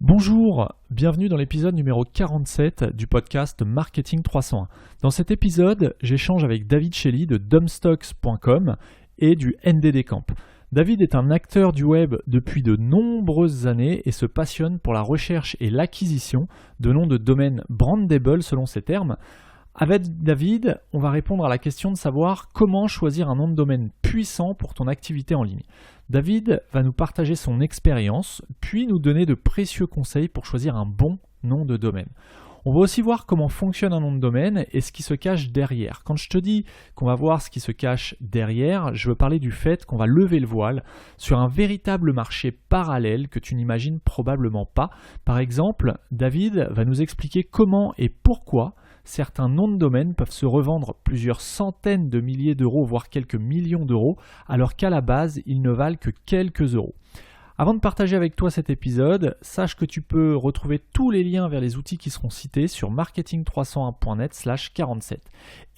Bonjour, bienvenue dans l'épisode numéro 47 du podcast Marketing 301. Dans cet épisode, j'échange avec David Shelley de Dumpstocks.com et du NDD Camp. David est un acteur du web depuis de nombreuses années et se passionne pour la recherche et l'acquisition de noms de domaines brandable selon ses termes. Avec David, on va répondre à la question de savoir comment choisir un nom de domaine puissant pour ton activité en ligne. David va nous partager son expérience, puis nous donner de précieux conseils pour choisir un bon nom de domaine. On va aussi voir comment fonctionne un nom de domaine et ce qui se cache derrière. Quand je te dis qu'on va voir ce qui se cache derrière, je veux parler du fait qu'on va lever le voile sur un véritable marché parallèle que tu n'imagines probablement pas. Par exemple, David va nous expliquer comment et pourquoi certains noms de domaine peuvent se revendre plusieurs centaines de milliers d'euros, voire quelques millions d'euros, alors qu'à la base, ils ne valent que quelques euros. Avant de partager avec toi cet épisode, sache que tu peux retrouver tous les liens vers les outils qui seront cités sur marketing301.net/47.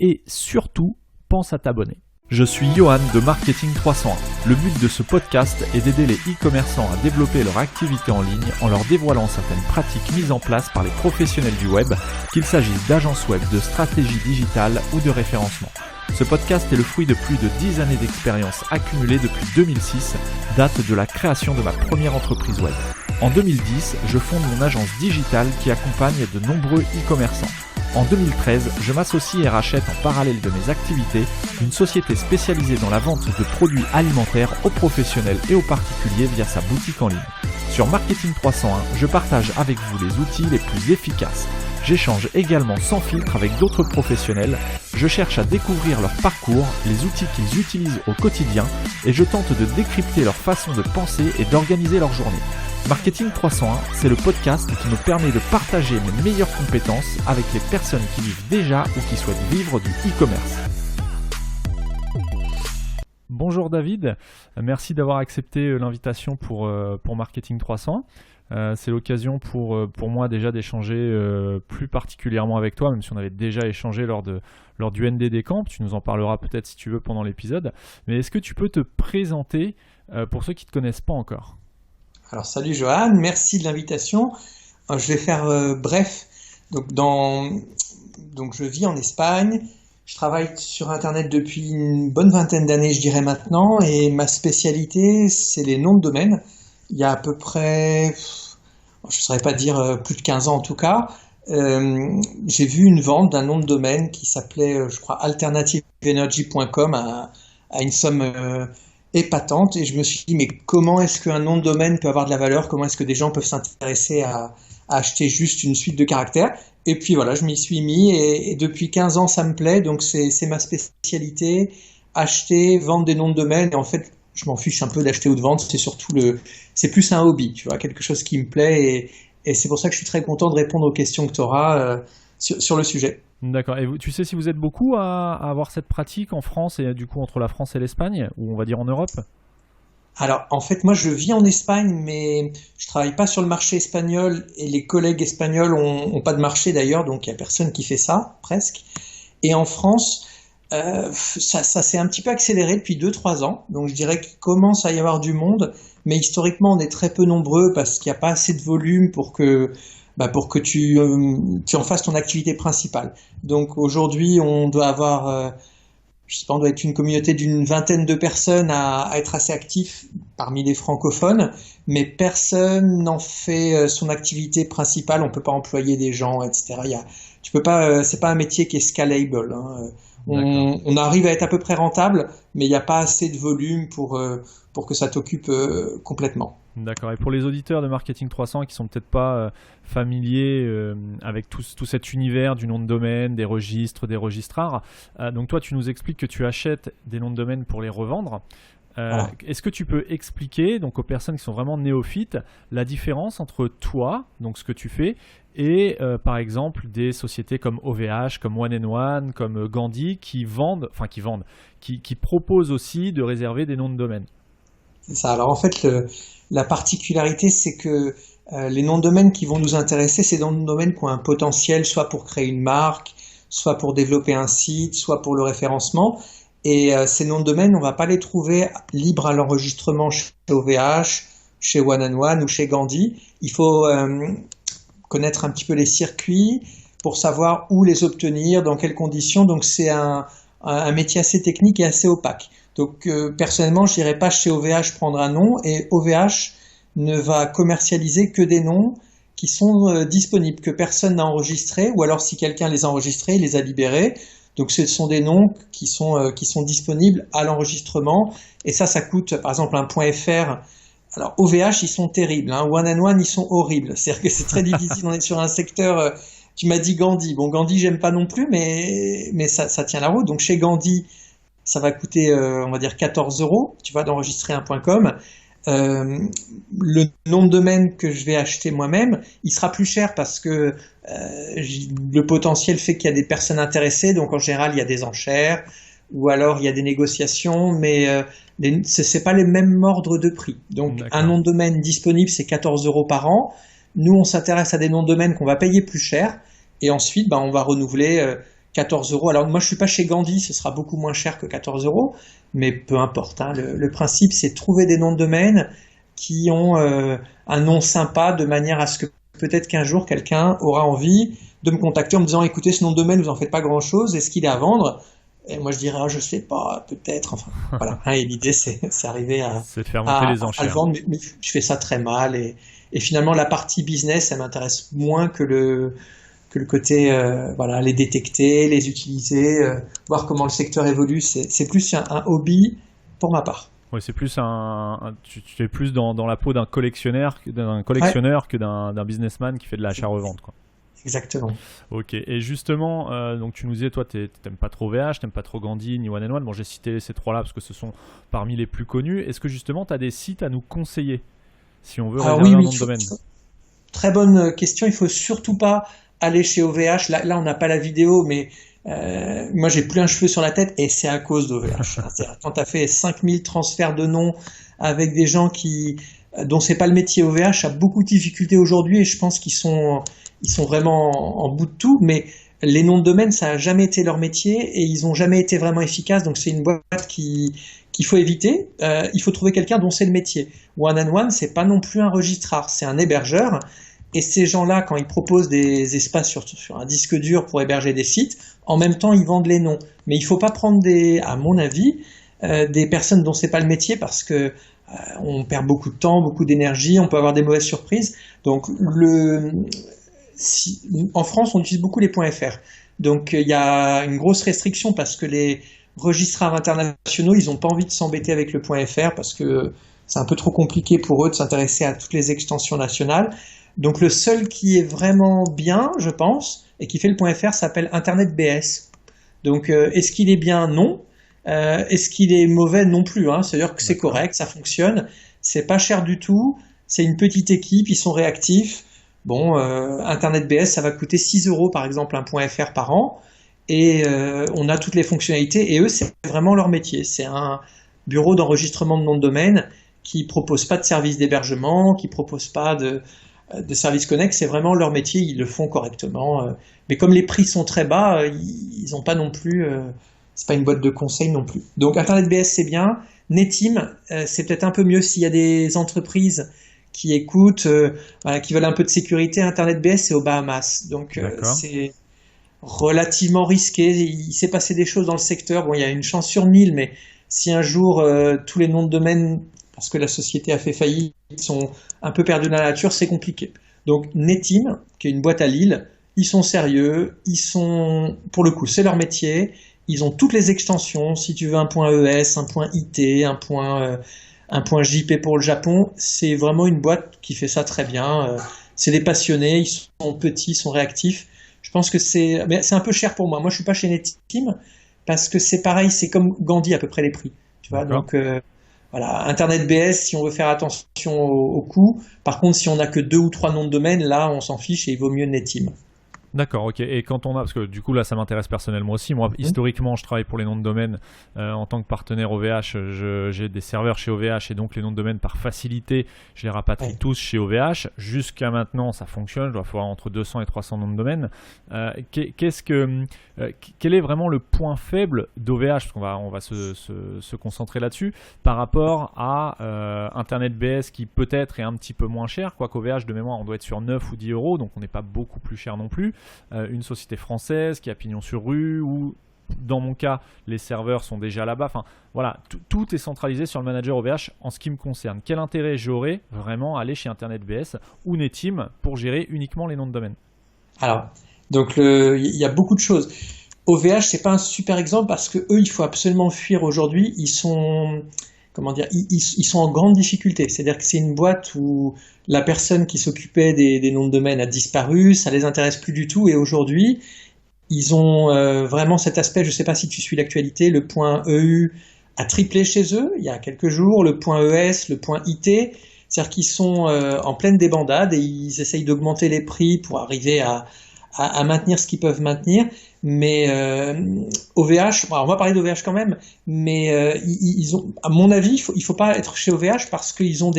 Et surtout, pense à t'abonner. Je suis Johan de Marketing 301. Le but de ce podcast est d'aider les e-commerçants à développer leur activité en ligne en leur dévoilant certaines pratiques mises en place par les professionnels du web, qu'il s'agisse d'agences web, de stratégie digitale ou de référencement. Ce podcast est le fruit de plus de 10 années d'expérience accumulée depuis 2006, date de la création de ma première entreprise web. En 2010, je fonde mon agence digitale qui accompagne de nombreux e-commerçants. En 2013, je m'associe et rachète en parallèle de mes activités une société spécialisée dans la vente de produits alimentaires aux professionnels et aux particuliers via sa boutique en ligne. Sur Marketing 301, je partage avec vous les outils les plus efficaces. J'échange également sans filtre avec d'autres professionnels, je cherche à découvrir leur parcours, les outils qu'ils utilisent au quotidien et je tente de décrypter leur façon de penser et d'organiser leur journée. Marketing 301, c'est le podcast qui me permet de partager mes meilleures compétences avec les personnes qui vivent déjà ou qui souhaitent vivre du e-commerce. Bonjour David, merci d'avoir accepté l'invitation pour Marketing 301. C'est l'occasion pour moi déjà d'échanger plus particulièrement avec toi, même si on avait déjà échangé lors du NDD Camp. Tu nous en parleras peut-être si tu veux pendant l'épisode. Mais est-ce que tu peux te présenter pour ceux qui ne te connaissent pas encore ? Alors salut Johan, merci de l'invitation. Je vais faire bref. Donc je vis en Espagne. Je travaille sur Internet depuis une bonne vingtaine d'années, je dirais maintenant, et ma spécialité, c'est les noms de domaine. Il y a à peu près, je ne saurais pas dire plus de 15 ans en tout cas, j'ai vu une vente d'un nom de domaine qui s'appelait, je crois, alternativeenergy.com à une somme épatante, et je me suis dit, mais comment est-ce qu'un nom de domaine peut avoir de la valeur? Comment est-ce que des gens peuvent s'intéresser à acheter juste une suite de caractères? Et puis voilà, je m'y suis mis et depuis 15 ans, ça me plaît. Donc c'est ma spécialité, acheter, vendre des noms de domaine. Et en fait, je m'en fiche un peu d'acheter ou de vendre. C'est plus un hobby, tu vois, quelque chose qui me plaît. Et c'est pour ça que je suis très content de répondre aux questions que tu auras sur le sujet. D'accord. Et tu sais si vous êtes beaucoup à avoir cette pratique en France et du coup entre la France et l'Espagne, ou on va dire en Europe? Alors, en fait, moi, je vis en Espagne, mais je travaille pas sur le marché espagnol et les collègues espagnols ont pas de marché d'ailleurs, donc il y a personne qui fait ça, presque. Et en France, ça s'est un petit peu accéléré depuis 2-3 ans, donc je dirais qu'il commence à y avoir du monde, mais historiquement, on est très peu nombreux parce qu'il n'y a pas assez de volume pour que tu en fasses ton activité principale. Donc aujourd'hui, on doit avoir je sais pas, on doit être une communauté d'une vingtaine de personnes à être assez actifs parmi les francophones, mais personne n'en fait son activité principale. On peut pas employer des gens, etc. Tu peux pas, c'est pas un métier qui est scalable. Hein. On arrive à être à peu près rentable, mais il n'y a pas assez de volume pour que ça t'occupe complètement. D'accord. Et pour les auditeurs de Marketing 300 qui sont peut-être pas familiers avec tout cet univers du nom de domaine, des registres, des registrars, donc toi tu nous expliques que tu achètes des noms de domaine pour les revendre. Voilà. Est-ce que tu peux expliquer donc aux personnes qui sont vraiment néophytes la différence entre toi, donc ce que tu fais, et par exemple des sociétés comme OVH, comme One and One, comme Gandhi qui proposent aussi de réserver des noms de domaine? C'est ça. Alors en fait, la particularité, c'est que les noms de domaine qui vont nous intéresser, c'est des noms de domaine qui ont un potentiel, soit pour créer une marque, soit pour développer un site, soit pour le référencement. Et ces noms de domaine, on va pas les trouver libres à l'enregistrement chez OVH, chez One and One ou chez Gandhi. Il faut connaître un petit peu les circuits pour savoir où les obtenir, dans quelles conditions. Donc c'est un métier assez technique et assez opaque. Donc personnellement, je n'irai pas chez OVH prendre un nom, et OVH ne va commercialiser que des noms qui sont disponibles, que personne n'a enregistrés, ou alors si quelqu'un les a enregistrés, il les a libérés. Donc ce sont des noms qui sont disponibles à l'enregistrement, et ça coûte, par exemple, un .fr. Alors OVH, ils sont terribles, hein. One and One, ils sont horribles. C'est-à-dire que c'est très difficile. On est sur un secteur. Tu m'as dit Gandhi. Bon, Gandhi, j'aime pas non plus, mais ça tient la route. Donc chez Gandhi, ça va coûter, on va dire 14 €. Tu vois, d'enregistrer un .com. Le nom de domaine que je vais acheter moi-même, il sera plus cher parce que le potentiel fait qu'il y a des personnes intéressées, donc en général il y a des enchères ou alors il y a des négociations, mais c'est pas les mêmes ordres de prix. Donc un nom de domaine disponible, c'est 14 € par an. Nous, on s'intéresse à des noms de domaine qu'on va payer plus cher, et ensuite on va renouveler 14 €. Alors moi je suis pas chez Gandhi, ce sera beaucoup moins cher que 14 €, mais peu importe, hein. Le principe, c'est de trouver des noms de domaine qui ont un nom sympa, de manière à ce que peut-être qu'un jour quelqu'un aura envie de me contacter en me disant écoutez, ce nom de domaine, vous en faites pas grand chose, est-ce qu'il est à vendre? Et moi je dirais je sais pas, peut-être, enfin voilà. Et l'idée c'est arriver à faire monter les enchères. À le vendre, mais je fais ça très mal, et finalement la partie business, ça m'intéresse moins que le côté les détecter, les utiliser, voir comment le secteur évolue. C'est plus un hobby pour ma part. Ouais, c'est plus tu es plus dans la peau d'un collectionneur que d'un businessman qui fait de l'achat-revente, quoi. Exactement. Ok, et justement, donc tu nous disais, toi, t'aimes pas trop VH, t'aimes pas trop Gandhi ni One and One. Bon, j'ai cité ces trois-là parce que ce sont parmi les plus connus. Est-ce que justement, tu as des sites à nous conseiller si on veut réserver un nom de domaine? Très bonne question. Il faut surtout pas aller chez OVH. Là, on n'a pas la vidéo, mais moi, j'ai plus un cheveu sur la tête, et c'est à cause d'OVH. Quand tu as fait 5000 transferts de noms avec des gens dont c'est pas le métier, OVH a beaucoup de difficultés aujourd'hui, et je pense qu'ils sont vraiment en bout de tout, mais les noms de domaine, ça a jamais été leur métier, et ils ont jamais été vraiment efficaces, donc c'est une boîte qu'il faut éviter. Il faut trouver quelqu'un dont c'est le métier. One and One, c'est pas non plus un registraire, c'est un hébergeur, et ces gens-là, quand ils proposent des espaces sur un disque dur pour héberger des sites, en même temps, ils vendent les noms. Mais il faut pas prendre à mon avis, des personnes dont c'est pas le métier, parce que on perd beaucoup de temps, beaucoup d'énergie, on peut avoir des mauvaises surprises. Donc en France, on utilise beaucoup les .fr. Donc il y a une grosse restriction parce que les registraires internationaux, ils n'ont pas envie de s'embêter avec le .fr parce que c'est un peu trop compliqué pour eux de s'intéresser à toutes les extensions nationales. Donc le seul qui est vraiment bien, je pense, et qui fait le .fr, s'appelle Internet BS. Donc est-ce qu'il est bien? Non. Est-ce qu'il est mauvais? Non plus, hein. C'est-à-dire que c'est correct, ça fonctionne, c'est pas cher du tout, c'est une petite équipe, ils sont réactifs. Bon, Internet BS, ça va coûter 6 € par exemple, un .fr par an, et on a toutes les fonctionnalités, et eux, c'est vraiment leur métier. C'est un bureau d'enregistrement de nom de domaine qui propose pas de service d'hébergement, qui propose pas de service connexe, c'est vraiment leur métier, ils le font correctement. Mais comme les prix sont très bas, ils n'ont pas non plus... c'est pas une boîte de conseil non plus. Donc Internet BS, c'est bien. Netim, c'est peut-être un peu mieux s'il y a des entreprises qui écoutent, qui veulent un peu de sécurité. Internet BS, c'est aux Bahamas. Donc c'est relativement risqué. Il s'est passé des choses dans le secteur. Bon, il y a une chance sur 1000, mais si un jour tous les noms de domaine, parce que la société a fait faillite, sont un peu perdus dans la nature, c'est compliqué. Donc Netim, qui est une boîte à Lille, ils sont sérieux, pour le coup, c'est leur métier. Ils ont toutes les extensions. Si tu veux un .es, un .it, un .jp pour le Japon, c'est vraiment une boîte qui fait ça très bien. C'est des passionnés, ils sont petits, ils sont réactifs. Je pense que mais c'est un peu cher pour moi. Moi, je suis pas chez Netim parce que c'est pareil, c'est comme Gandhi à peu près les prix. Tu vois, donc voilà, Internet BS, si on veut faire attention au coût. Par contre, si on n'a que 2 ou 3 noms de domaine, là, on s'en fiche et il vaut mieux Netim. D'accord, ok. Et quand on a, parce que du coup là ça m'intéresse personnellement aussi, moi historiquement je travaille pour les noms de domaine en tant que partenaire OVH, j'ai des serveurs chez OVH et donc les noms de domaine par facilité, je les rapatrie tous chez OVH. Jusqu'à maintenant ça fonctionne, je dois avoir entre 200 et 300 noms de domaine. Quel est vraiment le point faible d'OVH, parce on va se concentrer là-dessus, par rapport à Internet BS qui peut-être est un petit peu moins cher, quoique OVH de mémoire on doit être sur 9 ou 10 euros, donc on n'est pas beaucoup plus cher non plus. Une société française qui a pignon sur rue, ou dans mon cas les serveurs sont déjà là-bas, enfin voilà, tout est centralisé sur le manager OVH en ce qui me concerne. Quel intérêt j'aurais vraiment à aller chez Internet BS ou Netim pour gérer uniquement les noms de domaine? Alors, donc il y a beaucoup de choses. OVH, c'est pas un super exemple parce que eux, il faut absolument fuir aujourd'hui. Ils sont, comment dire, ils sont en grande difficulté. C'est-à-dire que c'est une boîte où la personne qui s'occupait des noms de domaine a disparu, ça les intéresse plus du tout. Et aujourd'hui, ils ont vraiment cet aspect. Je sais pas si tu suis l'actualité. Le point EU a triplé chez eux il y a quelques jours. Le point ES, le point IT. C'est-à-dire qu'ils sont en pleine débandade et ils essayent d'augmenter les prix pour arriver à maintenir ce qu'ils peuvent maintenir. Mais OVH, on va parler d'OVH quand même, mais ils ont, à mon avis, il faut pas être chez OVH parce qu'ils ont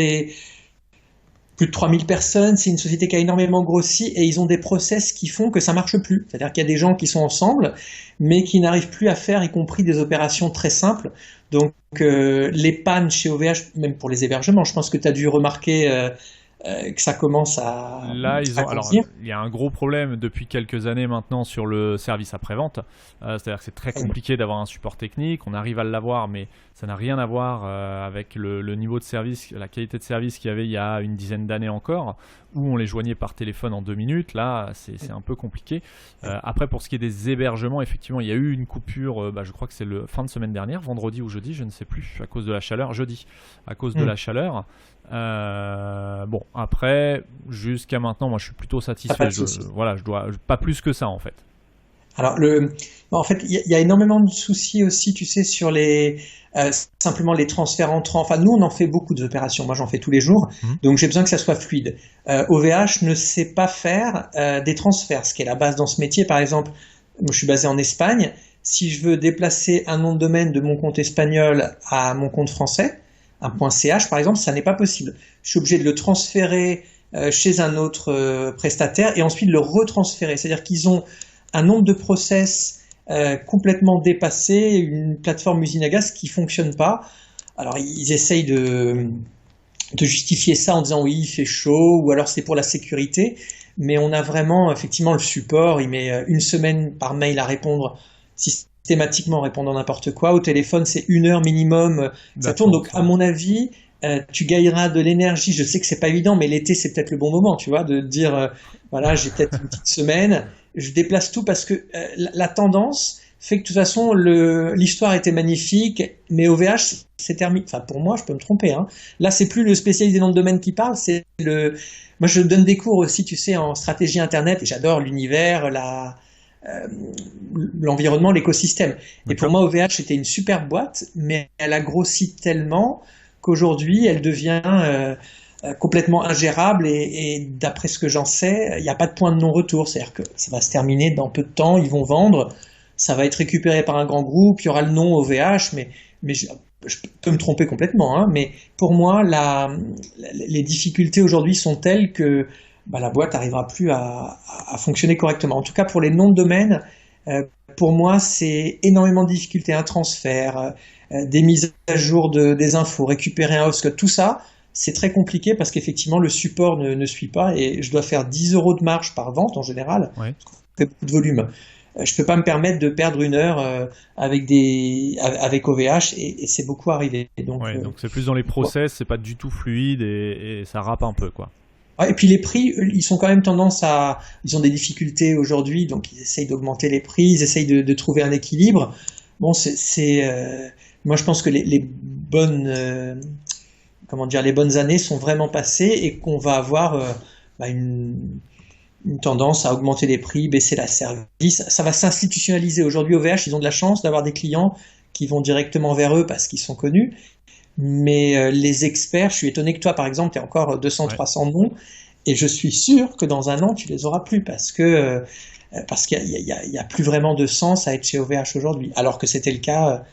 plus de 3000 personnes, c'est une société qui a énormément grossi et ils ont des process qui font que ça marche plus. C'est-à-dire qu'il y a des gens qui sont ensemble, mais qui n'arrivent plus à faire, y compris des opérations très simples. Donc les pannes chez OVH, même pour les hébergements, je pense que tu as dû remarquer que ça commence à Là, alors, grossir. il y a un gros problème depuis quelques années maintenant sur le service après-vente. C'est-à-dire que c'est très compliqué d'avoir un support technique. On arrive à l'avoir, mais ça n'a rien à voir avec le niveau de service, la qualité de service qu'il y avait il y a une dizaine d'années encore, où on les joignait par téléphone en 2 minutes. Là, c'est un peu compliqué. Après, pour ce qui est des hébergements, effectivement, il y a eu une coupure, je crois que c'est le fin de semaine dernière, vendredi ou jeudi, je ne sais plus, à cause de la chaleur. Jeudi, à cause de la chaleur. Bon, après, jusqu'à maintenant, moi je suis plutôt satisfait. Je dois pas plus que ça en fait. Alors en fait, il y a énormément de soucis aussi, tu sais, sur simplement les transferts entrants. Enfin, nous, on en fait beaucoup d'opérations. Moi, j'en fais tous les jours, donc j'ai besoin que ça soit fluide. OVH ne sait pas faire des transferts, ce qui est la base dans ce métier. Par exemple, moi, je suis basé en Espagne. Si je veux déplacer un nom de domaine de mon compte espagnol à mon compte français, un .ch par exemple, ça n'est pas possible. Je suis obligé de le transférer chez un autre prestataire et ensuite le retransférer. C'est-à-dire qu'ils ont un nombre de process complètement dépassé, une plateforme usine à gaz qui fonctionne pas. Alors ils essayent de justifier ça en disant oui, il fait chaud ou alors c'est pour la sécurité, mais on a vraiment effectivement le support, il met 1 semaine par mail à répondre systématiquement, répondant n'importe quoi. Au téléphone, c'est 1 heure minimum, ça tourne. Donc à mon avis, tu gagneras de l'énergie. Je sais que c'est pas évident, mais l'été c'est peut-être le bon moment, tu vois, de dire voilà, j'ai peut-être une petite semaine, je déplace tout parce que la tendance fait que de toute façon l'histoire était magnifique, mais OVH c'est terminé. Enfin pour moi, je peux me tromper, hein. Là c'est plus le spécialiste des noms de domaine qui parle, moi je donne des cours aussi, tu sais, en stratégie internet et j'adore l'univers, l'environnement, l'écosystème. Et pour moi, OVH était une super boîte, mais elle a grossi tellement qu'aujourd'hui, elle devient complètement ingérable et d'après ce que j'en sais, il n'y a pas de point de non-retour. C'est-à-dire que ça va se terminer dans peu de temps, ils vont vendre, ça va être récupéré par un grand groupe, il y aura le nom OVH, mais je peux me tromper complètement, hein, mais pour moi, les difficultés aujourd'hui sont telles que la boîte n'arrivera plus à fonctionner correctement. En tout cas, pour les noms de domaine, pour moi, c'est énormément de difficultés. Un transfert, des mises à jour des infos, récupérer un hotspot, tout ça, c'est très compliqué parce qu'effectivement, le support ne suit pas et je dois faire 10 euros de marge par vente en général, parce qu'on fait beaucoup de volume. Je peux pas me permettre de perdre 1 heure avec OVH et c'est beaucoup arrivé. Donc c'est plus dans les process, c'est pas du tout fluide et ça râpe un peu, quoi. Ouais, et puis les prix, ils sont quand même ils ont des difficultés aujourd'hui, donc ils essayent d'augmenter les prix, ils essayent de trouver un équilibre. Bon, moi je pense que les bonnes, les bonnes années sont vraiment passées et qu'on va avoir une tendance à augmenter les prix, baisser la service. Ça va s'institutionnaliser. Aujourd'hui, OVH, ils ont de la chance d'avoir des clients qui vont directement vers eux parce qu'ils sont connus. Mais les experts, je suis étonné que toi, par exemple, tu aies encore 200, 300 noms, et je suis sûr que dans 1 an, tu les auras plus parce que parce qu'il y a plus vraiment de sens à être chez OVH aujourd'hui, alors que c'était le cas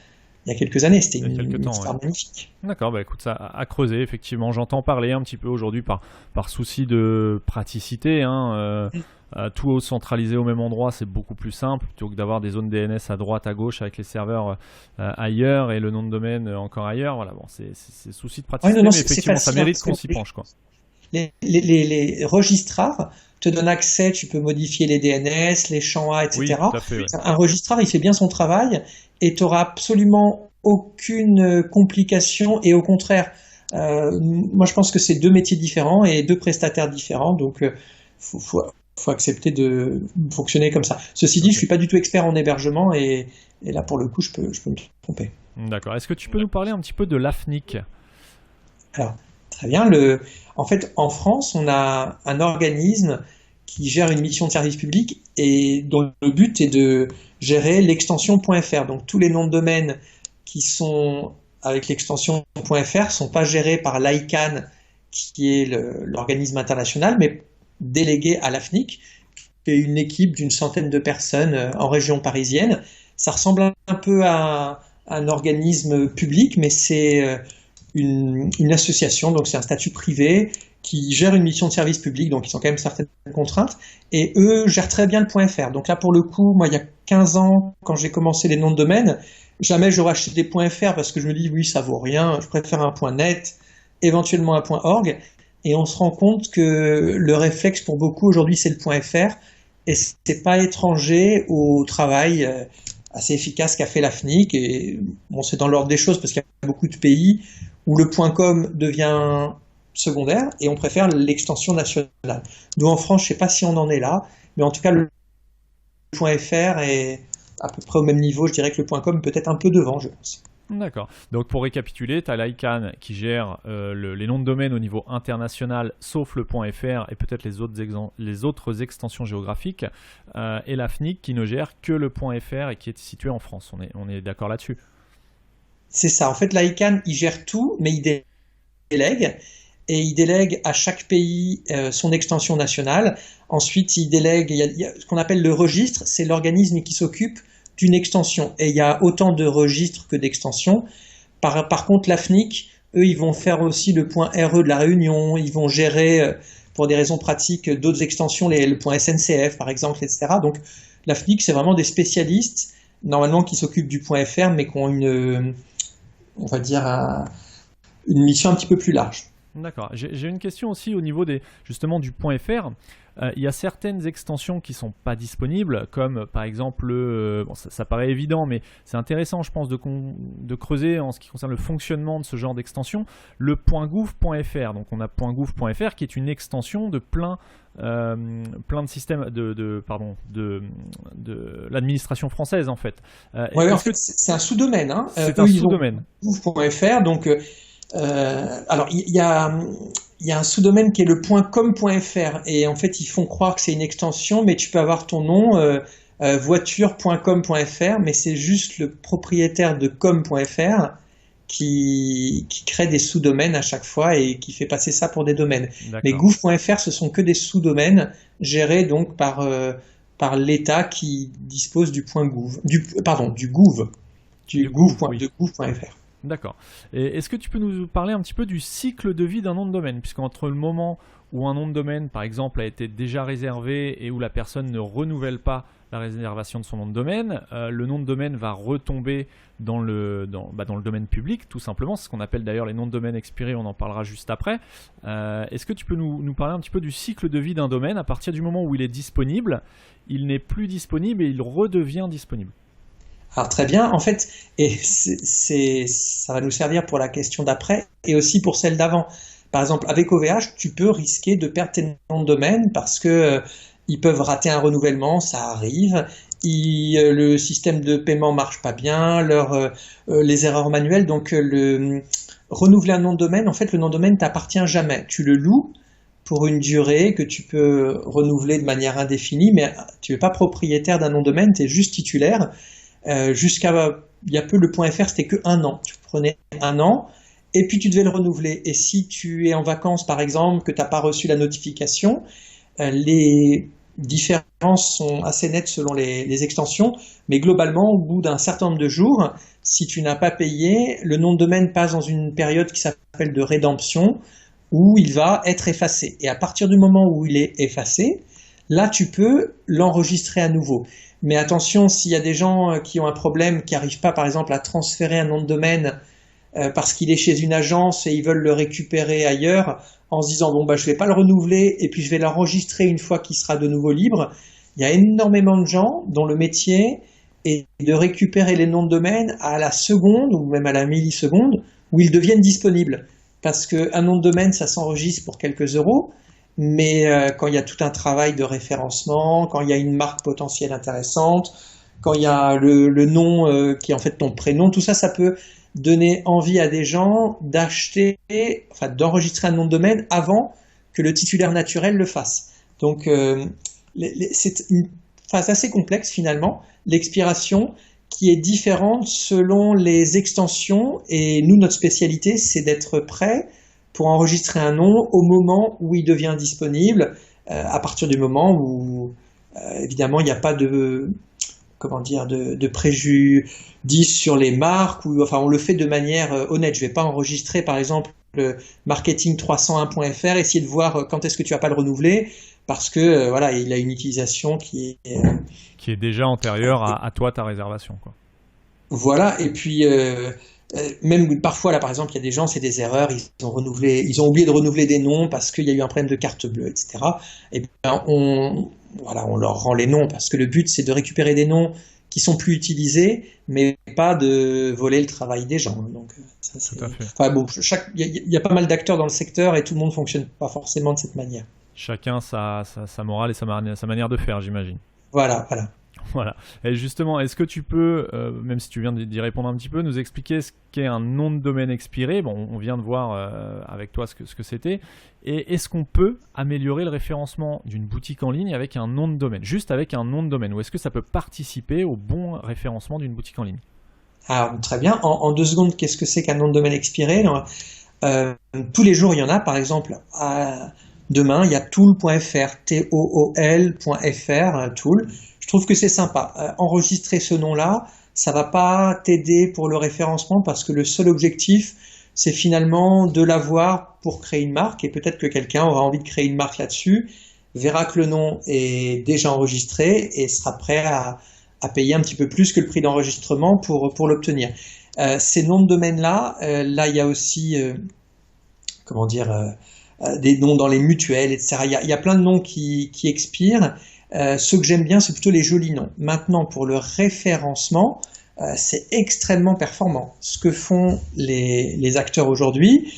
il y a quelques années. C'était une histoire magnifique. D'accord, écoute, ça à creuser, effectivement. J'entends parler un petit peu aujourd'hui par souci de praticité, tout centralisé au même endroit, c'est beaucoup plus simple plutôt que d'avoir des zones DNS à droite, à gauche avec les serveurs ailleurs et le nom de domaine encore ailleurs. Voilà, bon, c'est souci de praticité, mais effectivement, ça mérite qu'on s'y penche, quoi. Les registrars te donnent accès, tu peux modifier les DNS, les champs A, etc. Oui, tout à fait, ouais. Un registrar, il fait bien son travail et tu n'auras absolument aucune complication, et au contraire, moi je pense que c'est deux métiers différents et deux prestataires différents, donc faut accepter de fonctionner comme ça. Ceci dit, je suis pas du tout expert en hébergement et là pour le coup je peux me tromper. D'accord. Est-ce que tu peux nous parler un petit peu de l'AFNIC ? Alors, très bien. En fait, en France, on a un organisme qui gère une mission de service public et dont le but est de gérer l'extension .fr. Donc, tous les noms de domaine qui sont avec l'extension .fr sont pas gérés par l'ICANN, qui est l'organisme international, mais délégués à l'AFNIC, qui est une équipe d'une centaine de personnes en région parisienne. Ça ressemble un peu à un organisme public, mais c'est une association, donc c'est un statut privé qui gère une mission de service public, donc ils ont quand même certaines contraintes, et eux gèrent très bien le .fr. Donc là, pour le coup, moi, il y a 15 ans, quand j'ai commencé les noms de domaine, jamais j'aurais acheté des .fr parce que je me dis, oui, ça vaut rien, je préfère un .net, éventuellement un .org, et on se rend compte que le réflexe pour beaucoup aujourd'hui, c'est le .fr, et c'est pas étranger au travail assez efficace qu'a fait l'AFNIC, et bon, c'est dans l'ordre des choses parce qu'il y a beaucoup de pays où le .com devient secondaire et on préfère l'extension nationale. Nous en France, je sais pas si on en est là, mais en tout cas le .fr est à peu près au même niveau, je dirais que le .com peut-être un peu devant, je pense. D'accord. Donc pour récapituler, tu as l'ICANN qui gère les noms de domaine au niveau international, sauf le .fr et peut-être les autres extensions géographiques, et l'AFNIC qui ne gère que le .fr et qui est situé en France. On est d'accord là-dessus? C'est ça. En fait, l'ICANN, il gère tout, mais il délègue. Et il délègue à chaque pays son extension nationale. Ensuite, il délègue, il y a ce qu'on appelle le registre, c'est l'organisme qui s'occupe d'une extension. Et il y a autant de registres que d'extensions. Par contre, l'AFNIC, eux, ils vont faire aussi le .RE de la Réunion, ils vont gérer, pour des raisons pratiques, d'autres extensions, le .SNCF, par exemple, etc. Donc, l'AFNIC, c'est vraiment des spécialistes, normalement, qui s'occupent du .fr, mais qui ont on va dire, une mission un petit peu plus large. D'accord. J'ai une question aussi au niveau justement du .fr. Il y a certaines extensions qui ne sont pas disponibles, comme par exemple, ça paraît évident, mais c'est intéressant, je pense, de creuser en ce qui concerne le fonctionnement de ce genre d'extension, le .gouv.fr. Donc on a .gouv.fr qui est une extension de plein de systèmes de l'administration française, en fait. Oui, en fait, c'est un sous-domaine. Hein. C'est un sous-domaine. .gouv.fr, donc... alors, il y a un sous-domaine qui est le .com.fr et en fait, ils font croire que c'est une extension, mais tu peux avoir ton nom voiture.com.fr, mais c'est juste le propriétaire de com.fr qui crée des sous-domaines à chaque fois et qui fait passer ça pour des domaines. D'accord. Mais gouv.fr, ce sont que des sous-domaines gérés donc par l'État qui dispose du .gouv, du gouv.fr. D'accord. Et est-ce que tu peux nous parler un petit peu du cycle de vie d'un nom de domaine, puisqu'entre le moment où un nom de domaine, par exemple, a été déjà réservé et où la personne ne renouvelle pas la réservation de son nom de domaine, le nom de domaine va retomber dans le domaine public, tout simplement. C'est ce qu'on appelle d'ailleurs les noms de domaine expirés, on en parlera juste après. Est-ce que tu peux nous parler un petit peu du cycle de vie d'un domaine à partir du moment où il est disponible, il n'est plus disponible et il redevient disponible? Alors très bien, en fait, et ça va nous servir pour la question d'après et aussi pour celle d'avant. Par exemple, avec OVH, tu peux risquer de perdre tes noms de domaine parce que ils peuvent rater un renouvellement, ça arrive. Le système de paiement marche pas bien, les erreurs manuelles. Donc, renouveler un nom de domaine, en fait, le nom de domaine t'appartient jamais. Tu le loues pour une durée que tu peux renouveler de manière indéfinie, mais tu n'es pas propriétaire d'un nom de domaine, tu es juste titulaire. Jusqu'à il y a peu, le .fr c'était que 1 an. Tu prenais 1 an et puis tu devais le renouveler. Et si tu es en vacances par exemple, que tu n'as pas reçu la notification, les différences sont assez nettes selon les extensions, mais globalement, au bout d'un certain nombre de jours, si tu n'as pas payé, le nom de domaine passe dans une période qui s'appelle de rédemption, où il va être effacé. Et à partir du moment où il est effacé, là, tu peux l'enregistrer à nouveau. Mais attention, s'il y a des gens qui ont un problème, qui n'arrivent pas, par exemple, à transférer un nom de domaine parce qu'il est chez une agence et ils veulent le récupérer ailleurs, en se disant bon bah je vais pas le renouveler et puis je vais l'enregistrer une fois qu'il sera de nouveau libre. Il y a énormément de gens dont le métier est de récupérer les noms de domaine à la seconde ou même à la milliseconde où ils deviennent disponibles. Parce qu'un nom de domaine, ça s'enregistre pour quelques euros, mais quand il y a tout un travail de référencement, quand il y a une marque potentielle intéressante, quand il y a le nom qui est en fait ton prénom, tout ça, ça peut donner envie à des gens d'acheter, enfin d'enregistrer un nom de domaine avant que le titulaire naturel le fasse. Donc c'est une phase assez complexe finalement, l'expiration qui est différente selon les extensions et nous notre spécialité c'est d'être prêt pour enregistrer un nom au moment où il devient disponible, à partir du moment où évidemment il n'y a pas de préjudice sur les marques, ou enfin on le fait de manière honnête. Je vais pas enregistrer par exemple le marketing301.fr, essayer de voir quand est-ce que tu vas pas le renouveler, parce que voilà, il a une utilisation qui est déjà antérieure à toi, ta réservation, quoi. Voilà, et puis même parfois là par exemple il y a des gens, c'est des erreurs, ils ont oublié de renouveler des noms parce qu'il y a eu un problème de carte bleue, etc. Et bien on leur rend les noms parce que le but c'est de récupérer des noms qui sont plus utilisés, mais pas de voler le travail des gens. Donc ça, c'est... Tout à fait. Enfin bon, il y a pas mal d'acteurs dans le secteur et tout le monde fonctionne pas forcément de cette manière. Chacun sa morale et sa manière de faire, j'imagine. Voilà. Voilà. Et justement, est-ce que tu peux, même si tu viens d'y répondre un petit peu, nous expliquer ce qu'est un nom de domaine expiré ? Bon, on vient de voir avec toi ce que c'était. Et est-ce qu'on peut améliorer le référencement d'une boutique en ligne avec un nom de domaine, juste avec un nom de domaine ? Ou est-ce que ça peut participer au bon référencement d'une boutique en ligne ? Alors, très bien. En 2 secondes, qu'est-ce que c'est qu'un nom de domaine expiré ? Tous les jours, il y en a. Par exemple, demain, il y a tool.fr, tool.fr, tool. Je trouve que c'est sympa. Enregistrer ce nom-là, ça va pas t'aider pour le référencement parce que le seul objectif, c'est finalement de l'avoir pour créer une marque et peut-être que quelqu'un aura envie de créer une marque là-dessus, verra que le nom est déjà enregistré et sera prêt à payer un petit peu plus que le prix d'enregistrement pour l'obtenir. Ces noms de domaine-là, là il y a aussi des noms dans les mutuelles, etc. Il y a plein de noms qui expirent. Ceux que j'aime bien, c'est plutôt les jolis noms. Maintenant, pour le référencement, c'est extrêmement performant. Ce que font les acteurs aujourd'hui,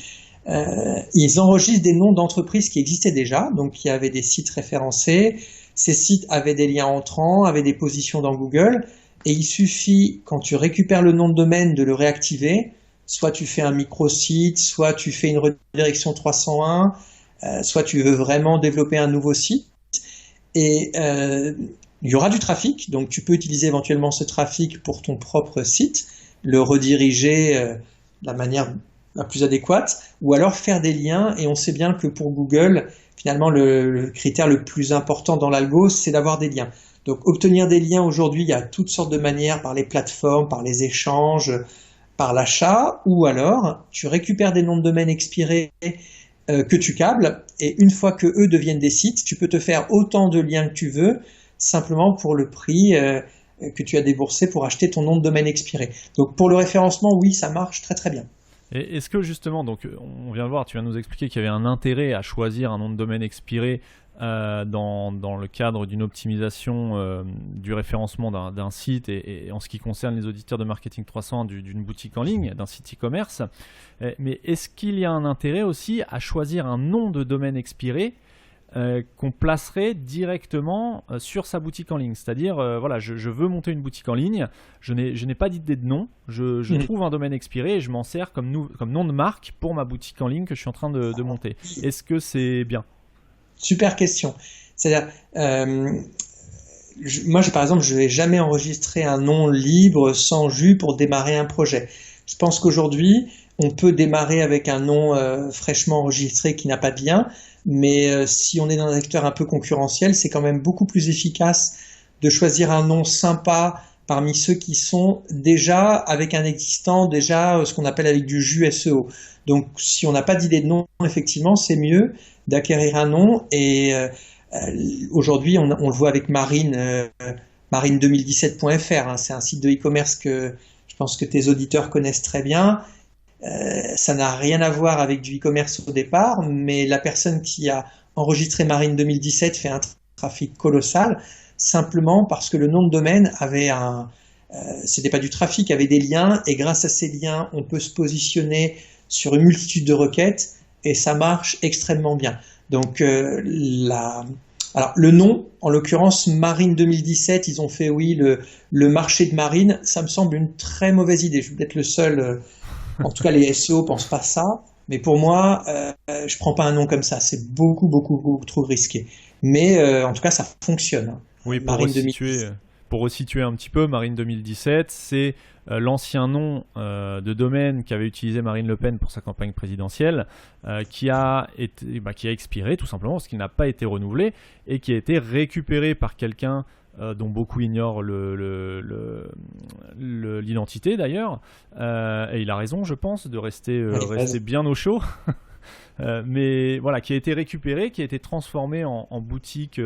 ils enregistrent des noms d'entreprises qui existaient déjà, donc qui avaient des sites référencés. Ces sites avaient des liens entrants, avaient des positions dans Google, et il suffit, quand tu récupères le nom de domaine, de le réactiver. Soit tu fais un micro-site, soit tu fais une redirection 301, soit tu veux vraiment développer un nouveau site. Et il y aura du trafic, donc tu peux utiliser éventuellement ce trafic pour ton propre site, le rediriger de la manière la plus adéquate, ou alors faire des liens. Et on sait bien que pour Google, finalement, le critère le plus important dans l'algo, c'est d'avoir des liens. Donc obtenir des liens aujourd'hui, il y a toutes sortes de manières, par les plateformes, par les échanges, par l'achat, ou alors tu récupères des noms de domaine expirés que tu câbles, et une fois que eux deviennent des sites, tu peux te faire autant de liens que tu veux, simplement pour le prix que tu as déboursé pour acheter ton nom de domaine expiré. Donc pour le référencement, oui, ça marche très très bien. Et est-ce que justement, donc on vient de voir, tu viens de nous expliquer qu'il y avait un intérêt à choisir un nom de domaine expiré dans le cadre d'une optimisation du référencement d'un site et en ce qui concerne les auditeurs de Marketing 301 d'une boutique en ligne, d'un site e-commerce. Mais est-ce qu'il y a un intérêt aussi à choisir un nom de domaine expiré qu'on placerait directement sur sa boutique en ligne? C'est-à-dire, voilà, je veux monter une boutique en ligne, je n'ai pas d'idée de nom, je trouve un domaine expiré et je m'en sers comme nom de marque pour ma boutique en ligne que je suis en train de monter. Est-ce que c'est bien? Super question. C'est-à-dire, moi, par exemple, je vais jamais enregistrer un nom libre sans jus pour démarrer un projet. Je pense qu'aujourd'hui, on peut démarrer avec un nom fraîchement enregistré qui n'a pas de lien, mais si on est dans un secteur un peu concurrentiel, c'est quand même beaucoup plus efficace de choisir un nom sympa parmi ceux qui sont déjà avec un existant, déjà ce qu'on appelle avec du jus SEO. Donc si on n'a pas d'idée de nom, effectivement, c'est mieux d'acquérir un nom. Et aujourd'hui, on le voit avec Marine, marine2017.fr, hein, c'est un site de e-commerce que je pense que tes auditeurs connaissent très bien. Ça n'a rien à voir avec du e-commerce au départ, mais la personne qui a enregistré Marine 2017 fait un trafic colossal, simplement parce que le nom de domaine avait c'était pas du trafic, avait des liens, et grâce à ces liens, on peut se positionner sur une multitude de requêtes, et ça marche extrêmement bien. Donc alors le nom, en l'occurrence Marine 2017, ils ont fait le marché de Marine, ça me semble une très mauvaise idée. Je vais peut-être le seul. En tout cas, les SEO pensent pas ça, mais pour moi, je prends pas un nom comme ça. C'est beaucoup, beaucoup, beaucoup trop risqué. Mais en tout cas, ça fonctionne. Oui, pour resituer un petit peu, Marine 2017, c'est l'ancien nom de domaine qu'avait utilisé Marine Le Pen pour sa campagne présidentielle, qui a expiré tout simplement parce qu'il n'a pas été renouvelé et qui a été récupéré par quelqu'un dont beaucoup ignorent l'identité d'ailleurs, et il a raison, je pense, de rester bien au chaud. Mais voilà, qui a été récupéré, qui a été transformé en boutique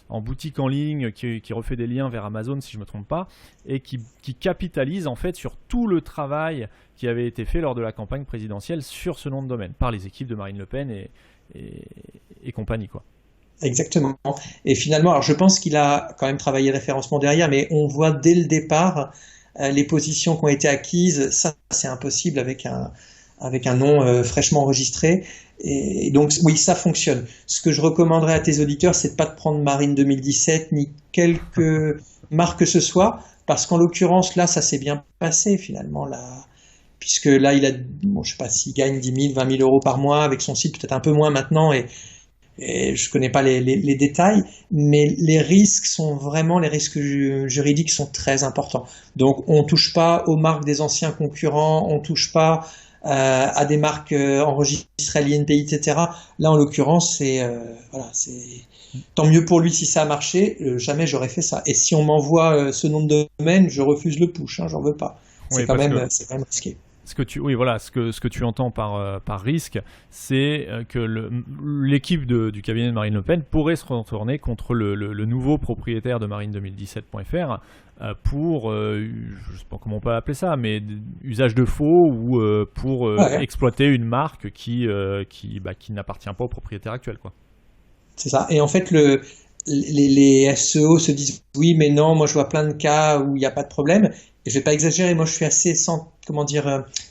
en ligne, qui refait des liens vers Amazon si je ne me trompe pas, et qui capitalise en fait sur tout le travail qui avait été fait lors de la campagne présidentielle sur ce nom de domaine par les équipes de Marine Le Pen et compagnie, quoi. Exactement. Et finalement, alors je pense qu'il a quand même travaillé le référencement derrière, mais on voit dès le départ les positions qui ont été acquises. Ça, c'est impossible avec un nom fraîchement enregistré. Et donc, oui, ça fonctionne. Ce que je recommanderais à tes auditeurs, c'est de pas de prendre Marine 2017 ni quelque marque que ce soit, parce qu'en l'occurrence, là, ça s'est bien passé finalement, là, puisque là, je sais pas s'il gagne 10 000, 20 000 euros par mois avec son site, peut-être un peu moins maintenant, et je connais pas les détails, mais les risques juridiques sont très importants. Donc, on touche pas aux marques des anciens concurrents, on touche pas à des marques enregistrées à l'INPI, etc. Là, en l'occurrence, c'est tant mieux pour lui si ça a marché. Jamais j'aurais fait ça. Et si on m'envoie ce nom de domaine, je refuse le push. J'en veux pas. C'est quand même risqué. Ce que tu entends par risque, c'est que l'équipe du cabinet de Marine Le Pen pourrait se retourner contre le nouveau propriétaire de marine2017.fr pour, je ne sais pas comment on peut appeler ça, mais usage de faux ou pour exploiter une marque qui n'appartient pas au propriétaire actuel, quoi. C'est ça. Et en fait, les SEO se disent oui, mais non, moi je vois plein de cas où il n'y a pas de problème. Et je vais pas exagérer, moi je suis assez je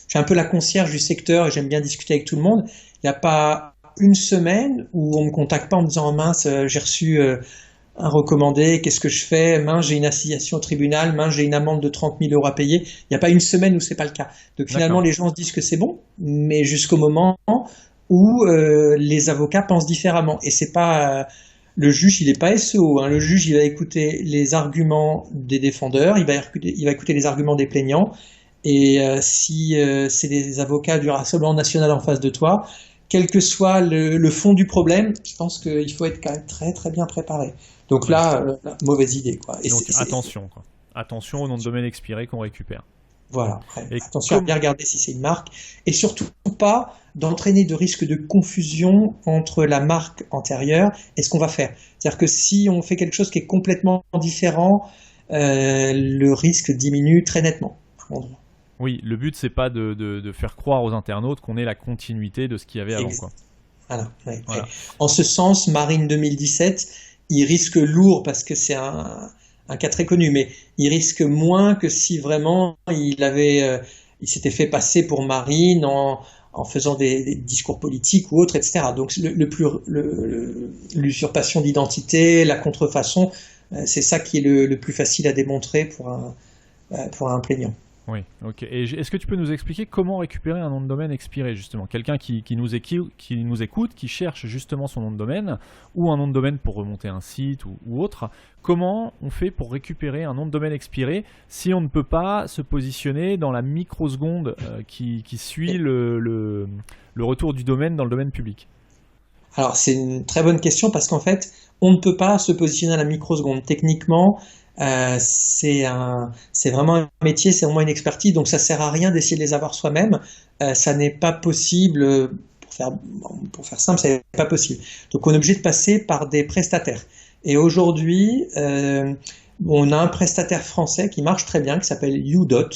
suis un peu la concierge du secteur et j'aime bien discuter avec tout le monde. Il n'y a pas une semaine où on me contacte pas en me disant mince, j'ai reçu un recommandé, qu'est-ce que je fais, mince, j'ai une assignation au tribunal, mince, j'ai une amende de 30 000 euros à payer. Il n'y a pas une semaine où c'est pas le cas. Donc finalement, les gens se disent que c'est bon, mais jusqu'au moment où les avocats pensent différemment. Et c'est pas le juge, il n'est pas SEO. Hein. Le juge, il va écouter les arguments des défendeurs, il va écouter les arguments des plaignants. Et si c'est des avocats du Rassemblement national en face de toi, quel que soit le fond du problème, je pense qu'il faut être quand même très très bien préparé. Donc là, mauvaise idée, quoi. Et donc attention, quoi. Attention au nom de domaine expiré qu'on récupère. Voilà. Attention à bien regarder si c'est une marque, et surtout pas d'entraîner de risque de confusion entre la marque antérieure et ce qu'on va faire. C'est-à-dire que si on fait quelque chose qui est complètement différent, le risque diminue très nettement. Oui, le but c'est pas de faire croire aux internautes qu'on est la continuité de ce qu'il y avait avant, quoi. Voilà. En ce sens, Marine 2017, il risque lourd parce que c'est un cas très connu, mais il risque moins que si vraiment il s'était fait passer pour Marine en faisant des discours politiques ou autres, etc. Donc l'usurpation d'identité, la contrefaçon, c'est ça qui est le plus facile à démontrer pour un plaignant. Oui, ok. Et est-ce que tu peux nous expliquer comment récupérer un nom de domaine expiré, justement ? Quelqu'un qui nous écoute, qui cherche justement son nom de domaine, ou un nom de domaine pour remonter un site ou autre, comment on fait pour récupérer un nom de domaine expiré si on ne peut pas se positionner dans la microseconde qui suit le retour du domaine dans le domaine public ? Alors, c'est une très bonne question parce qu'en fait, on ne peut pas se positionner à la microseconde. Techniquement, c'est vraiment un métier, c'est vraiment une expertise, donc ça sert à rien d'essayer de les avoir soi-même. Ça n'est pas possible, pour faire simple, c'est pas possible. Donc, on est obligé de passer par des prestataires. Et aujourd'hui, on a un prestataire français qui marche très bien, qui s'appelle UDOT,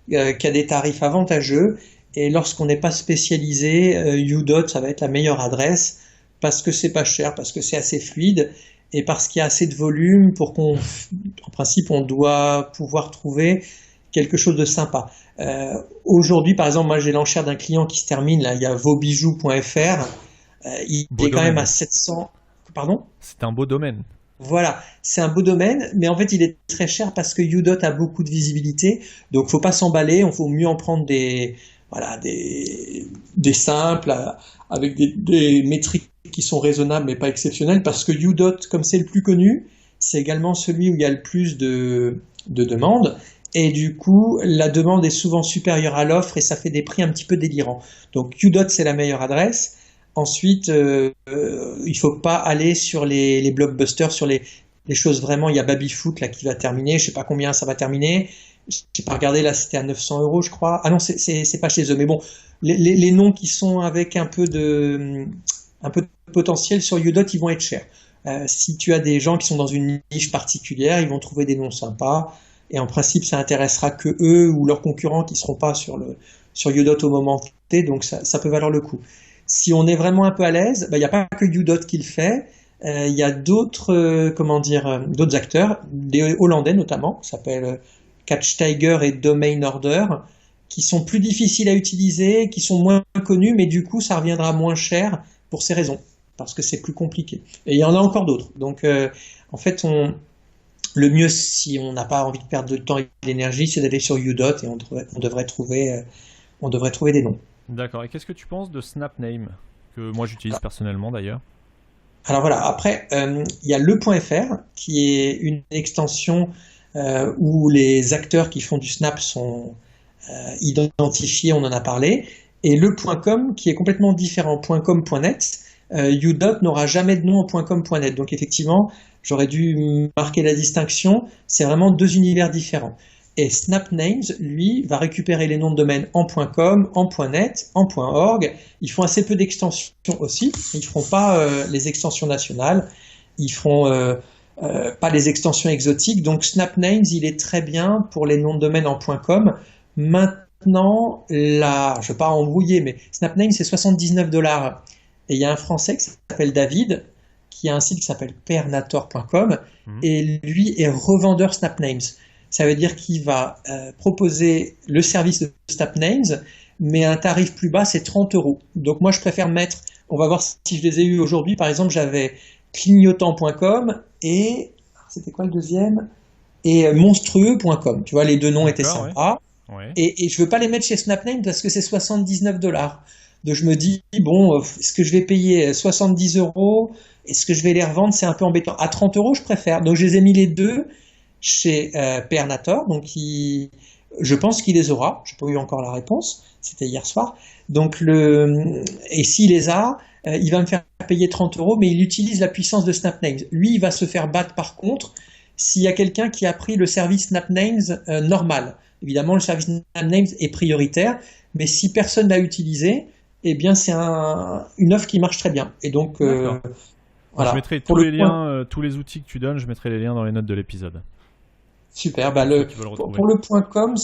qui a des tarifs avantageux. Et lorsqu'on n'est pas spécialisé, UDOT, ça va être la meilleure adresse parce que c'est pas cher, parce que c'est assez fluide et parce qu'il y a assez de volume pour en principe, on doit pouvoir trouver quelque chose de sympa. Aujourd'hui, par exemple, moi j'ai l'enchère d'un client qui se termine, là, il y a vosbijoux.fr, il est quand même à 700. Pardon? C'est un beau domaine. Voilà, c'est un beau domaine, mais en fait il est très cher parce que UDOT a beaucoup de visibilité, donc faut pas s'emballer, il faut mieux en prendre des simples avec des métriques qui sont raisonnables mais pas exceptionnelles, parce que UDOT, comme c'est le plus connu, c'est également celui où il y a le plus de demandes, et du coup la demande est souvent supérieure à l'offre et ça fait des prix un petit peu délirants. Donc UDOT c'est la meilleure adresse. Ensuite, il faut pas aller sur les blockbusters, sur les choses vraiment. Il y a Babyfoot là qui va terminer. Je sais pas combien ça va terminer. J'ai pas regardé là, c'était à 900 euros, je crois. Ah non, c'est pas chez eux. Mais bon, les noms qui sont avec un peu de potentiel sur UDOT, ils vont être chers. Si tu as des gens qui sont dans une niche particulière, ils vont trouver des noms sympas. Et en principe, ça intéressera que eux ou leurs concurrents qui seront pas sur UDOT au moment T. Donc ça peut valoir le coup. Si on est vraiment un peu à l'aise, il n'y a pas que UDOT qui le fait. Il y a d'autres d'autres acteurs, des Hollandais notamment, qui s'appellent Catch Tiger et Domain Order, qui sont plus difficiles à utiliser, qui sont moins connus, mais du coup, ça reviendra moins cher pour ces raisons, parce que c'est plus compliqué. Et il y en a encore d'autres. Donc, en fait, le mieux, si on n'a pas envie de perdre de temps et d'énergie, c'est d'aller sur UDOT et on devrait trouver des noms. D'accord. Et qu'est-ce que tu penses de Snapname, que moi j'utilise personnellement d'ailleurs? Alors voilà, après, il y a le.fr qui est une extension où les acteurs qui font du Snap sont identifiés, on en a parlé, et le.com qui est complètement différent. .com.net, UDOT n'aura jamais de nom au .com.net, donc effectivement, j'aurais dû marquer la distinction, c'est vraiment deux univers différents. Et Snapnames, lui, va récupérer les noms de domaine en .com, en .net, en .org. Ils font assez peu d'extensions aussi. Ils ne feront pas les extensions nationales. Ils ne feront pas les extensions exotiques. Donc Snapnames, il est très bien pour les noms de domaine en .com. Maintenant, là, je ne vais pas embrouiller, mais Snapnames, c'est 79 $. Et il y a un Français qui s'appelle David, qui a un site qui s'appelle pernator.com, et lui est revendeur Snapnames. Ça veut dire qu'il va proposer le service de Snapnames, mais à un tarif plus bas, c'est 30 €. Donc moi, je préfère on va voir si je les ai eus aujourd'hui. Par exemple, j'avais clignotant.com et, c'était quoi le deuxième? Et monstrueux.com. Tu vois, les deux noms étaient sympas. Ouais. Et je veux pas les mettre chez Snapnames parce que c'est 79 $. Donc je me dis, bon, est-ce que je vais payer 70 €? Est-ce que je vais les revendre? C'est un peu embêtant. À 30 €, je préfère. Donc je les ai mis les deux chez Pernator, donc je pense qu'il les aura. Je n'ai pas eu encore la réponse, c'était hier soir. Donc et s'il les a, il va me faire payer 30 €, mais il utilise la puissance de Snapnames. Lui, il va se faire battre par contre s'il y a quelqu'un qui a pris le service Snapnames normal. Évidemment, le service Snapnames est prioritaire, mais si personne l'a utilisé, eh bien c'est une offre qui marche très bien. Et donc voilà. Je mettrai tous les liens, tous les outils que tu donnes, je mettrai les liens dans les notes de l'épisode. Super. Pour le .com,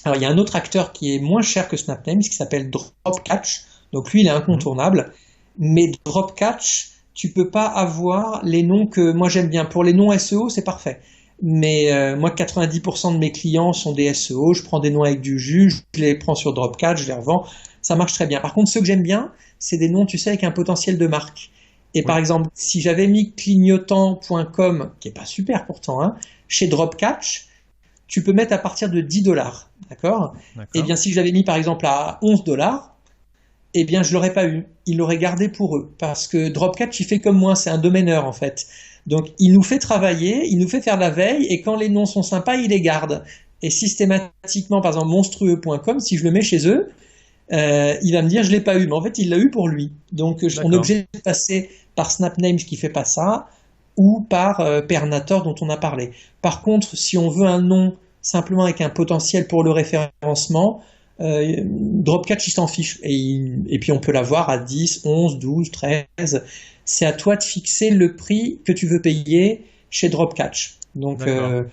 alors il y a un autre acteur qui est moins cher que Snapnames qui s'appelle Dropcatch. Donc lui, il est incontournable. Mais Dropcatch, tu peux pas avoir les noms que moi j'aime bien. Pour les noms SEO, c'est parfait. Mais moi, 90% de mes clients sont des SEO. Je prends des noms avec du jus, je les prends sur Dropcatch, je les revends. Ça marche très bien. Par contre, ceux que j'aime bien, c'est des noms, tu sais, avec un potentiel de marque. Et par exemple, si j'avais mis clignotant.com, qui est pas super pourtant, chez Dropcatch, tu peux mettre à partir de 10 $. D'accord? Et bien, si je l'avais mis par exemple à 11 $, eh bien, je l'aurais pas eu. Ils l'auraient gardé pour eux. Parce que Dropcatch, il fait comme moi, c'est un domaineur en fait. Donc, il nous fait travailler, il nous fait faire la veille, et quand les noms sont sympas, il les garde. Et systématiquement, par exemple, monstrueux.com, si je le mets chez eux, il va me dire je l'ai pas eu, mais en fait il l'a eu pour lui. Donc on est D'accord. obligé de passer par Snapnames qui fait pas ça, ou par Pernator dont on a parlé. Par contre, si on veut un nom simplement avec un potentiel pour le référencement, Dropcatch il s'en fiche. Et puis on peut l'avoir à 10, 11, 12, 13. C'est à toi de fixer le prix que tu veux payer chez Dropcatch. Donc D'accord.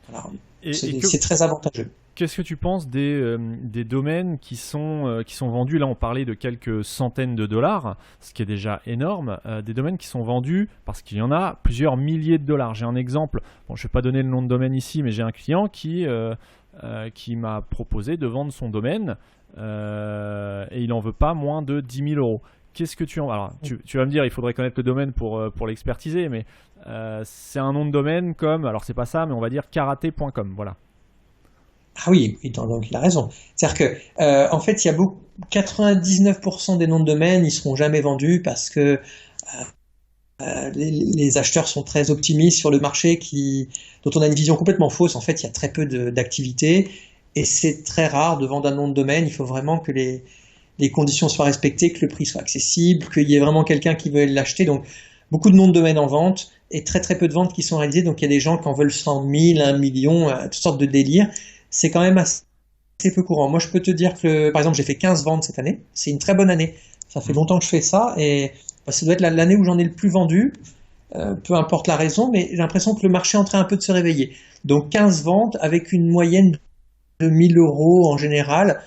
voilà, Et c'est très avantageux. qu'est-ce que tu penses des domaines qui sont vendus? Là, on parlait de quelques centaines de dollars, ce qui est déjà énorme. Des domaines qui sont vendus, parce qu'il y en a plusieurs milliers de dollars. J'ai un exemple, bon, je ne vais pas donner le nom de domaine ici, mais j'ai un client qui m'a proposé de vendre son domaine et il n'en veut pas moins de 10 000 euros. Qu'est-ce que tu en... Alors, tu vas me dire, il faudrait connaître le domaine pour l'expertiser, mais c'est un nom de domaine comme, alors c'est pas ça, mais on va dire karaté.com, voilà. Ah oui, oui, donc il a raison. C'est-à-dire que, en fait, il y a 99% des noms de domaine, ils seront jamais vendus parce que les acheteurs sont très optimistes sur le marché dont on a une vision complètement fausse. En fait, il y a très peu d'activité et c'est très rare de vendre un nom de domaine. Il faut vraiment que les conditions soient respectées, que le prix soit accessible, qu'il y ait vraiment quelqu'un qui veuille l'acheter. Donc, beaucoup de noms de domaine en vente et très très peu de ventes qui sont réalisées. Donc, il y a des gens qui en veulent 100 000, 1 million, toutes sortes de délires. C'est quand même assez peu courant. Moi, je peux te dire que, par exemple, j'ai fait 15 ventes cette année. C'est une très bonne année. Ça fait Mmh. longtemps que je fais ça et bah, ça doit être l'année où j'en ai le plus vendu, peu importe la raison, mais j'ai l'impression que le marché est en train un peu de se réveiller. Donc 15 ventes avec une moyenne de 1 000 € en général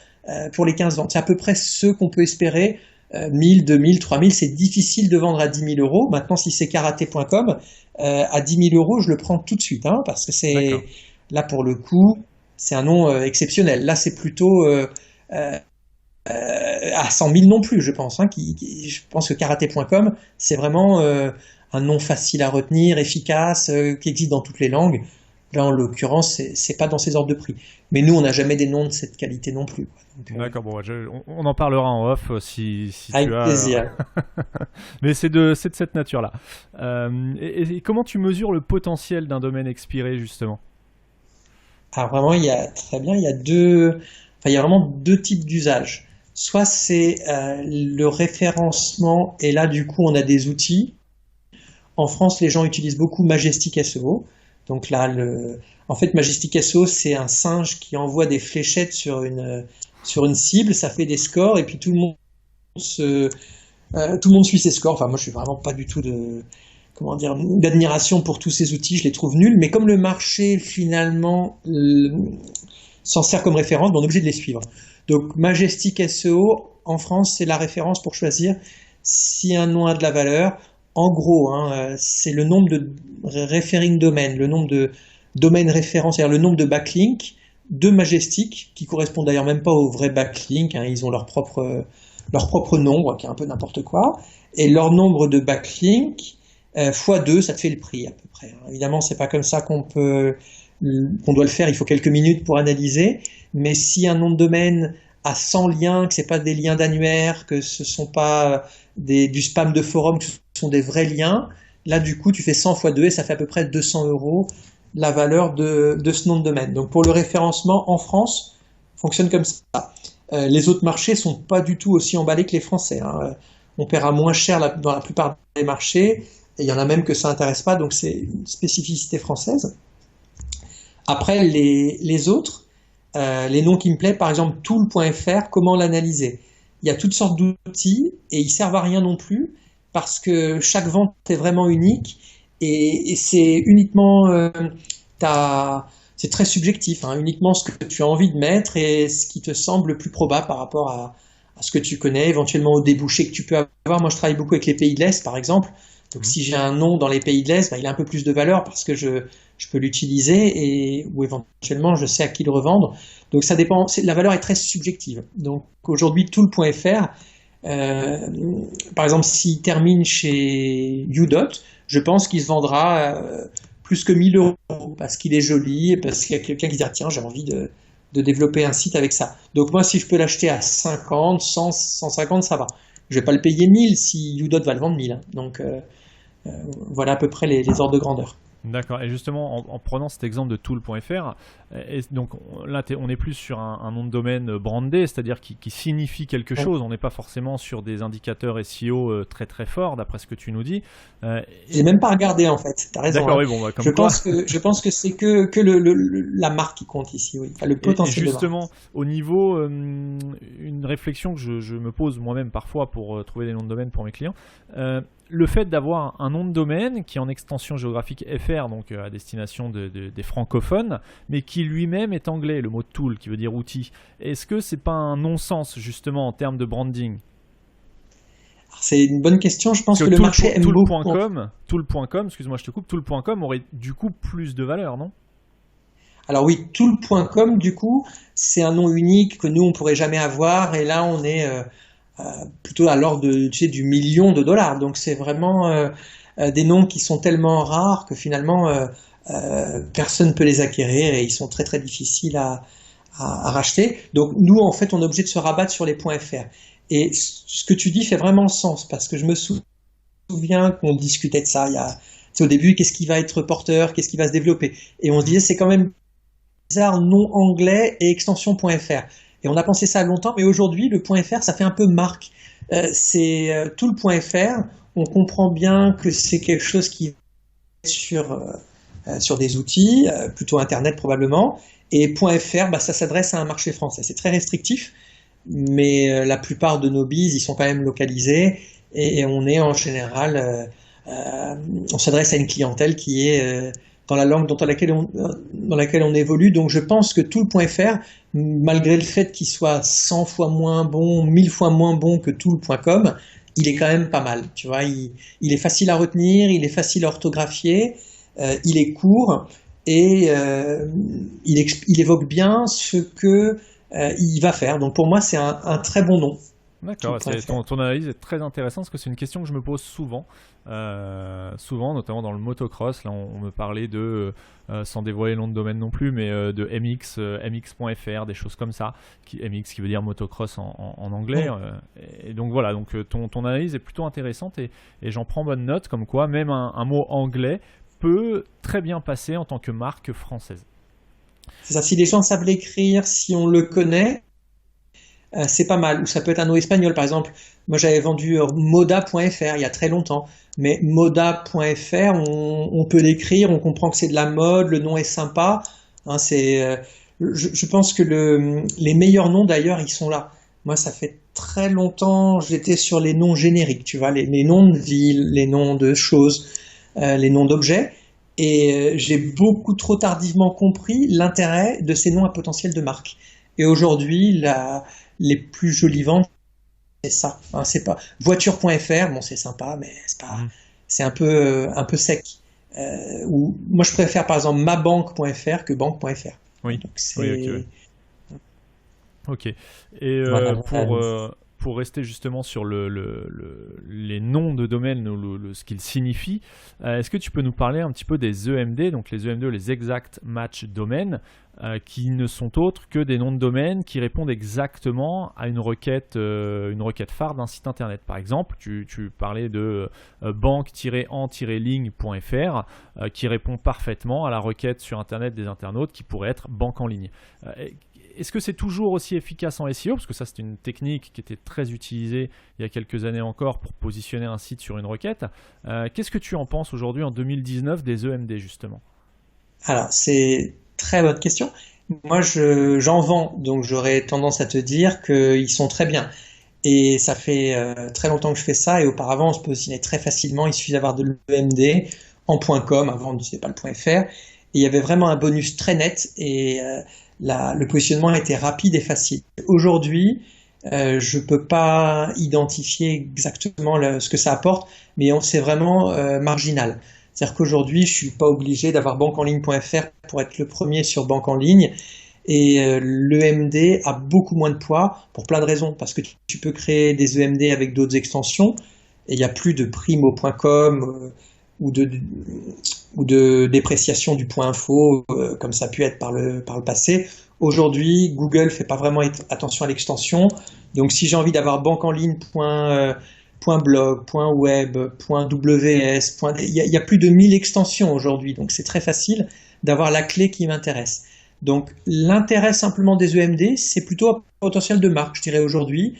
pour les 15 ventes. C'est à peu près ce qu'on peut espérer. 1000, 2000, 3000, c'est difficile de vendre à 10 000 €. Maintenant, si c'est karaté.com, à 10 000 €, je le prends tout de suite, hein, parce que D'accord. c'est là pour le coup, c'est un nom exceptionnel. Là, c'est plutôt à 100 000 non plus, je pense. Hein, je pense que karaté.com, c'est vraiment un nom facile à retenir, efficace, qui existe dans toutes les langues. Là, en l'occurrence, c'est pas dans ces ordres de prix. Mais nous, on n'a jamais des noms de cette qualité non plus, quoi. Donc, D'accord, bon, ouais, on en parlera en off si tu avec as. plaisir. Mais c'est de cette nature-là. Et comment tu mesures le potentiel d'un domaine expiré, justement? Alors vraiment, très bien, il y a vraiment deux types d'usages. Soit c'est le référencement, et là, du coup, on a des outils. En France, les gens utilisent beaucoup Majestic SEO. Donc là, en fait, Majestic SEO, c'est un singe qui envoie des fléchettes sur une cible, ça fait des scores, et puis tout le monde suit ses scores. Enfin, moi, je suis vraiment pas du tout comment dire, d'admiration pour tous ces outils, je les trouve nuls. Mais comme le marché, finalement, s'en sert comme référence, ben, on est obligé de les suivre. Donc, Majestic SEO, en France, c'est la référence pour choisir si un nom a de la valeur. En gros, hein, c'est le nombre de referring domaines, le nombre de domaines références, c'est-à-dire le nombre de backlinks de Majestic, qui correspondent d'ailleurs même pas aux vrais backlinks, hein, ils ont leur propre nombre, qui est un peu n'importe quoi, et leur nombre de backlinks fois 2, ça te fait le prix à peu près. Évidemment, c'est pas comme ça qu'on doit le faire, il faut quelques minutes pour analyser, mais si un nom de domaine a 100 liens, que c'est pas des liens d'annuaire, que ce sont pas du spam de forum, que ce sont des vrais liens, là du coup tu fais 100 fois 2 et ça fait à peu près 200 € la valeur de ce nom de domaine. Donc pour le référencement en France, fonctionne comme ça. Les autres marchés sont pas du tout aussi emballés que les Français, hein. On paiera moins cher dans la plupart des marchés, et il y en a même que ça intéresse pas, donc c'est une spécificité française. Après, les autres, les noms qui me plaisent, par exemple tool.fr, comment l'analyser? Il y a toutes sortes d'outils et ils servent à rien non plus parce que chaque vente est vraiment unique et c'est uniquement c'est très subjectif, hein, uniquement ce que tu as envie de mettre et ce qui te semble le plus probable par rapport à ce que tu connais, éventuellement aux débouchés que tu peux avoir. Moi, je travaille beaucoup avec les pays de l'Est, par exemple. Donc, Mhm. si j'ai un nom dans les pays de l'Est, bah, il a un peu plus de valeur parce que je peux l'utiliser ou éventuellement je sais à qui le revendre. Donc, ça dépend. La valeur est très subjective. Donc, aujourd'hui, tool.fr, euh, par exemple, s'il termine chez Udot, je pense qu'il se vendra plus que 1 000 € parce qu'il est joli, parce qu'il y a quelqu'un qui dit ah, tiens, j'ai envie de développer un site avec ça. Donc moi, si je peux l'acheter à 50, 100, 150, ça va. Je vais pas le payer 1000 si Udot va le vendre 1000. Hein. Donc voilà à peu près les ordres de grandeur. D'accord. Et justement, en prenant cet exemple de tool.fr, donc là, on est plus sur un nom de domaine brandé, c'est-à-dire qui signifie quelque chose. On n'est pas forcément sur des indicateurs SEO très très forts, d'après ce que tu nous dis. J'ai même pas regardé en fait. T'as raison. D'accord, Hein. oui, bon, bah, comme quoi. Je pense que c'est que la marque qui compte ici, oui. Enfin, le potentiel Et de marque. justement, au niveau, une réflexion que je me pose moi-même parfois pour trouver des noms de domaine pour mes clients, le fait d'avoir un nom de domaine qui est en extension géographique FR, donc à destination des francophones, mais qui lui-même est anglais, le mot tool qui veut dire outil, est-ce que c'est pas un non-sens justement en termes de branding? C'est une bonne question. Je pense Parce que le marché aime beaucoup. Tool.com, excuse-moi, je te coupe, Tool.com aurait du coup plus de valeur, non? Alors oui, tool.com, du coup, c'est un nom unique que nous, on pourrait jamais avoir. Et là, on est plutôt à l'ordre du million de dollars. Donc c'est vraiment des noms qui sont tellement rares que finalement, personne ne peut les acquérir et ils sont très très difficiles à racheter. Donc nous, en fait, on est obligé de se rabattre sur les .fr. Et ce que tu dis fait vraiment sens parce que je me souviens qu'on discutait de ça. Au début, qu'est-ce qui va être porteur, qu'est-ce qui va se développer. Et on se disait, c'est quand même bizarre, nom anglais et extension.fr. Et on a pensé ça longtemps, mais aujourd'hui, le .fr, ça fait un peu marque. C'est tout le .fr. On comprend bien que c'est quelque chose qui est sur des outils, plutôt Internet probablement. Et .fr, bah, ça s'adresse à un marché français. C'est très restrictif, mais la plupart de nos bises, ils sont quand même localisés. Et on est en général, on s'adresse à une clientèle qui est dans la langue dans laquelle on évolue. Donc je pense que tout le .fr, malgré le fait qu'il soit 100 fois moins bon, 1000 fois moins bon que tout le .com, il est quand même pas mal. Tu vois, il est facile à retenir, il est facile à orthographier, il est court et il évoque bien ce que il va faire. Donc pour moi, c'est un très bon nom. D'accord, ton analyse est très intéressante parce que c'est une question que je me pose souvent, notamment dans le motocross. Là, on me parlait de, sans dévoiler le nom de domaine non plus, mais de MX, MX.fr, des choses comme ça. MX qui veut dire motocross en anglais. Et donc voilà, donc ton analyse est plutôt intéressante et j'en prends bonne note, comme quoi même un mot anglais peut très bien passer en tant que marque française. C'est ça, si les gens savent l'écrire, si on le connaît, c'est pas mal. Ou ça peut être un nom espagnol, par exemple. Moi, j'avais vendu moda.fr il y a très longtemps. Mais moda.fr, on peut l'écrire, on comprend que c'est de la mode, le nom est sympa. Hein, je pense que les meilleurs noms, d'ailleurs, ils sont là. Moi, ça fait très longtemps, j'étais sur les noms génériques, tu vois, les noms de villes, les noms de choses, les noms d'objets. Et j'ai beaucoup trop tardivement compris l'intérêt de ces noms à potentiel de marque. Et aujourd'hui, les plus jolies ventes, c'est ça. Hein, c'est pas voiture.fr, bon c'est sympa, mais c'est un peu sec. Moi je préfère par exemple mabanque.fr que banque.fr. Oui. Donc, oui, ok. Et voilà, pour rester justement sur les noms de domaine ou ce qu'ils signifient, est-ce que tu peux nous parler un petit peu des EMD, donc les EMD, les Exact Match Domain, qui ne sont autres que des noms de domaine qui répondent exactement à une requête phare d'un site internet. Par exemple, tu parlais de banque-en-ligne.fr qui répond parfaitement à la requête sur internet des internautes qui pourrait être banque en ligne. Est-ce que c'est toujours aussi efficace en SEO? Parce que ça, c'est une technique qui était très utilisée il y a quelques années encore pour positionner un site sur une requête. Qu'est-ce que tu en penses aujourd'hui en 2019 des EMD justement? Alors, c'est très bonne question. Moi, j'en vends, donc j'aurais tendance à te dire qu'ils sont très bien. Et ça fait très longtemps que je fais ça, et auparavant, on se positionnait très facilement. Il suffit d'avoir de l'EMD en .com, avant, c'était pas le .fr. Et il y avait vraiment un bonus très net, et le positionnement était rapide et facile. Aujourd'hui, je peux pas identifier exactement ce que ça apporte, mais c'est vraiment marginal. C'est-à-dire qu'aujourd'hui, je suis pas obligé d'avoir banqueenligne.fr pour être le premier sur banque en ligne. Et l'EMD a beaucoup moins de poids pour plein de raisons. Parce que tu peux créer des EMD avec d'autres extensions. Et il n'y a plus de primo.com ou de dépréciation du point info comme ça a pu être par le passé. Aujourd'hui, Google fait pas vraiment attention à l'extension. Donc si j'ai envie d'avoir banqueenligne.fr .blog, .web, .ws, il y a plus de 1000 extensions aujourd'hui, donc c'est très facile d'avoir la clé qui m'intéresse. Donc l'intérêt simplement des EMD, c'est plutôt un potentiel de marque, je dirais aujourd'hui.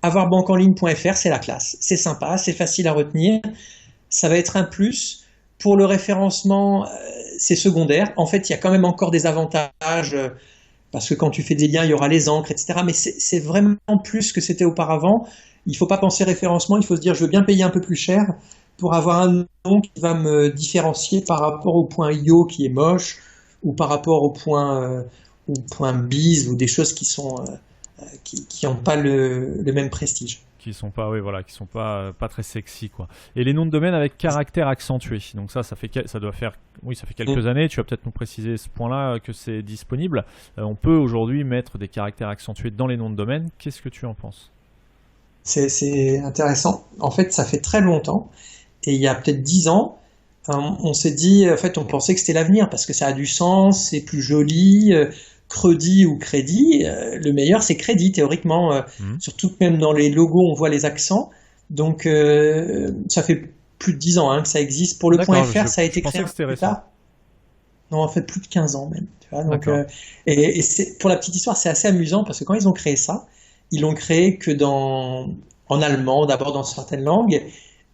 Avoir banqueenligne.fr, c'est la classe, c'est sympa, c'est facile à retenir, ça va être un plus. Pour le référencement, c'est secondaire. En fait, il y a quand même encore des avantages, parce que quand tu fais des liens, il y aura les encres, etc. Mais c'est vraiment plus que c'était auparavant. Il ne faut pas penser référencement, il faut se dire je veux bien payer un peu plus cher pour avoir un nom qui va me différencier par rapport au point .io qui est moche, ou par rapport au point .biz, ou des choses qui sont qui n'ont pas le même prestige. Qui sont pas, oui, voilà, qui sont pas très sexy, quoi. Et les noms de domaine avec caractère accentué. Donc ça fait quelques années. Tu vas peut-être nous préciser ce point-là que c'est disponible. On peut aujourd'hui mettre des caractères accentués dans les noms de domaine. Qu'est-ce que tu en penses ? C'est intéressant. En fait, ça fait très longtemps. Et il y a peut-être 10 ans, on s'est dit, en fait, on pensait que c'était l'avenir parce que ça a du sens, c'est plus joli. Crédit ou crédit, le meilleur c'est crédit théoriquement, surtout que même dans les logos on voit les accents. Donc ça fait plus de 10 ans que ça existe. Pour le .fr, ça a été créé plus tard. Non, en fait plus de 15 ans même. Tu vois, donc, et pour la petite histoire, c'est assez amusant parce que quand ils ont créé ça, ils l'ont créé que en allemand, d'abord dans certaines langues. Et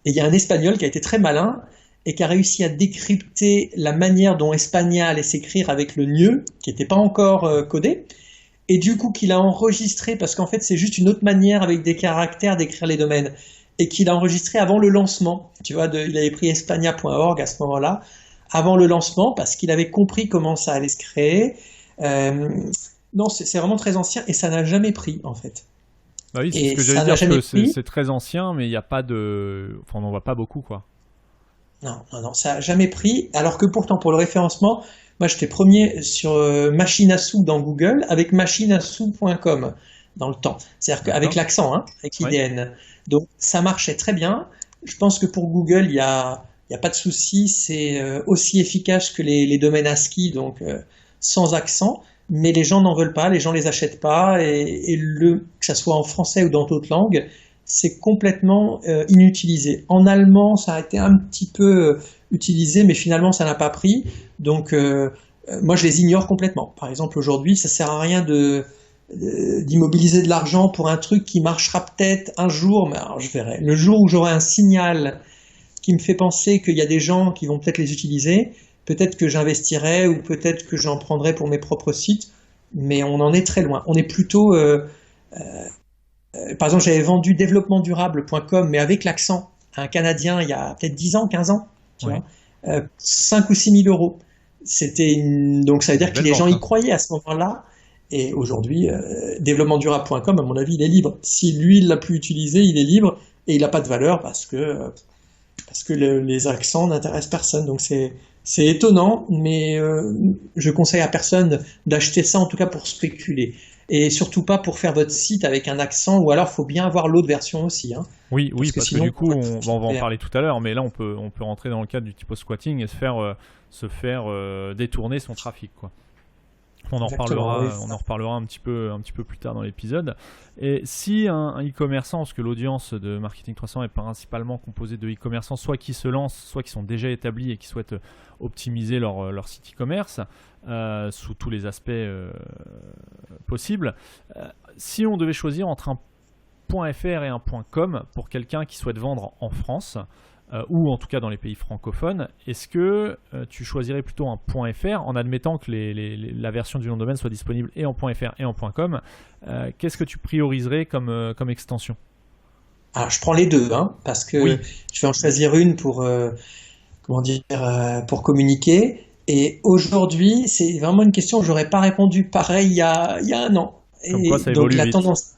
il y a un espagnol qui a été très malin et qui a réussi à décrypter la manière dont Espagnol allait s'écrire avec le gneu, qui n'était pas encore codé, et du coup qu'il a enregistré, parce qu'en fait c'est juste une autre manière avec des caractères d'écrire les domaines, et qu'il a enregistré avant le lancement. Tu vois, il avait pris espagna.org à ce moment-là, avant le lancement, parce qu'il avait compris comment ça allait se créer. Non, c'est vraiment très ancien, et ça n'a jamais pris, en fait. Bah oui, c'est ce que j'allais dire, que c'est très ancien, mais il n'y a pas on n'en voit pas beaucoup, quoi. Non, ça n'a jamais pris, alors que pourtant pour le référencement, moi j'étais premier sur machine à sous dans Google avec machineasous.com dans le temps. C'est-à-dire qu'avec l'accent, avec l'IDN. Donc ça marchait très bien. Je pense que pour Google, il y a pas de souci, c'est aussi efficace que les domaines ASCII, donc sans accent, mais les gens n'en veulent pas, les gens les achètent pas, et que ça soit en français ou dans d'autres langues, c'est complètement inutilisé. En allemand, ça a été un petit peu utilisé, mais finalement, ça n'a pas pris. Donc, moi, je les ignore complètement. Par exemple, aujourd'hui, ça sert à rien d'immobiliser de l'argent pour un truc qui marchera peut-être un jour, mais alors je verrai. Le jour où j'aurai un signal qui me fait penser qu'il y a des gens qui vont peut-être les utiliser, peut-être que j'investirai ou peut-être que j'en prendrai pour mes propres sites, mais on en est très loin. On est plutôt... par exemple, j'avais vendu développementdurable.com, mais avec l'accent, à un Canadien il y a peut-être 10 ans, 15 ans, tu vois, 5 ou 6 000 euros. Donc ça veut dire que les gens y croyaient à ce moment-là. Et aujourd'hui, développementdurable.com, à mon avis, il est libre. Si lui, il l'a plus utilisé, il est libre et il n'a pas de valeur parce que les accents n'intéressent personne. Donc c'est étonnant, mais je conseille à personne d'acheter ça, en tout cas pour spéculer. Et surtout pas pour faire votre site avec un accent, ou alors il faut bien avoir l'autre version aussi. Oui, parce que du coup, on va en parler tout à l'heure, mais là on peut rentrer dans le cadre du typo-squatting et se faire détourner son trafic, quoi. On en reparlera un petit peu plus tard dans l'épisode. Et si un e-commerçant, parce que l'audience de Marketing 300 est principalement composée de e-commerçants, soit qui se lancent, soit qui sont déjà établis et qui souhaitent optimiser leur site e-commerce sous tous les aspects possibles. Si on devait choisir entre un .fr et un .com pour quelqu'un qui souhaite vendre en France, ou en tout cas dans les pays francophones, est-ce que tu choisirais plutôt un .fr en admettant que la version du nom de domaine soit disponible et en .fr et en .com? Qu'est-ce que tu prioriserais comme extension? Alors je prends les deux, parce que je vais en choisir une pour pour communiquer. Et aujourd'hui, c'est vraiment une question que j'aurais pas répondu pareil il y a un an. Comme quoi ça évolue vite. Tendance,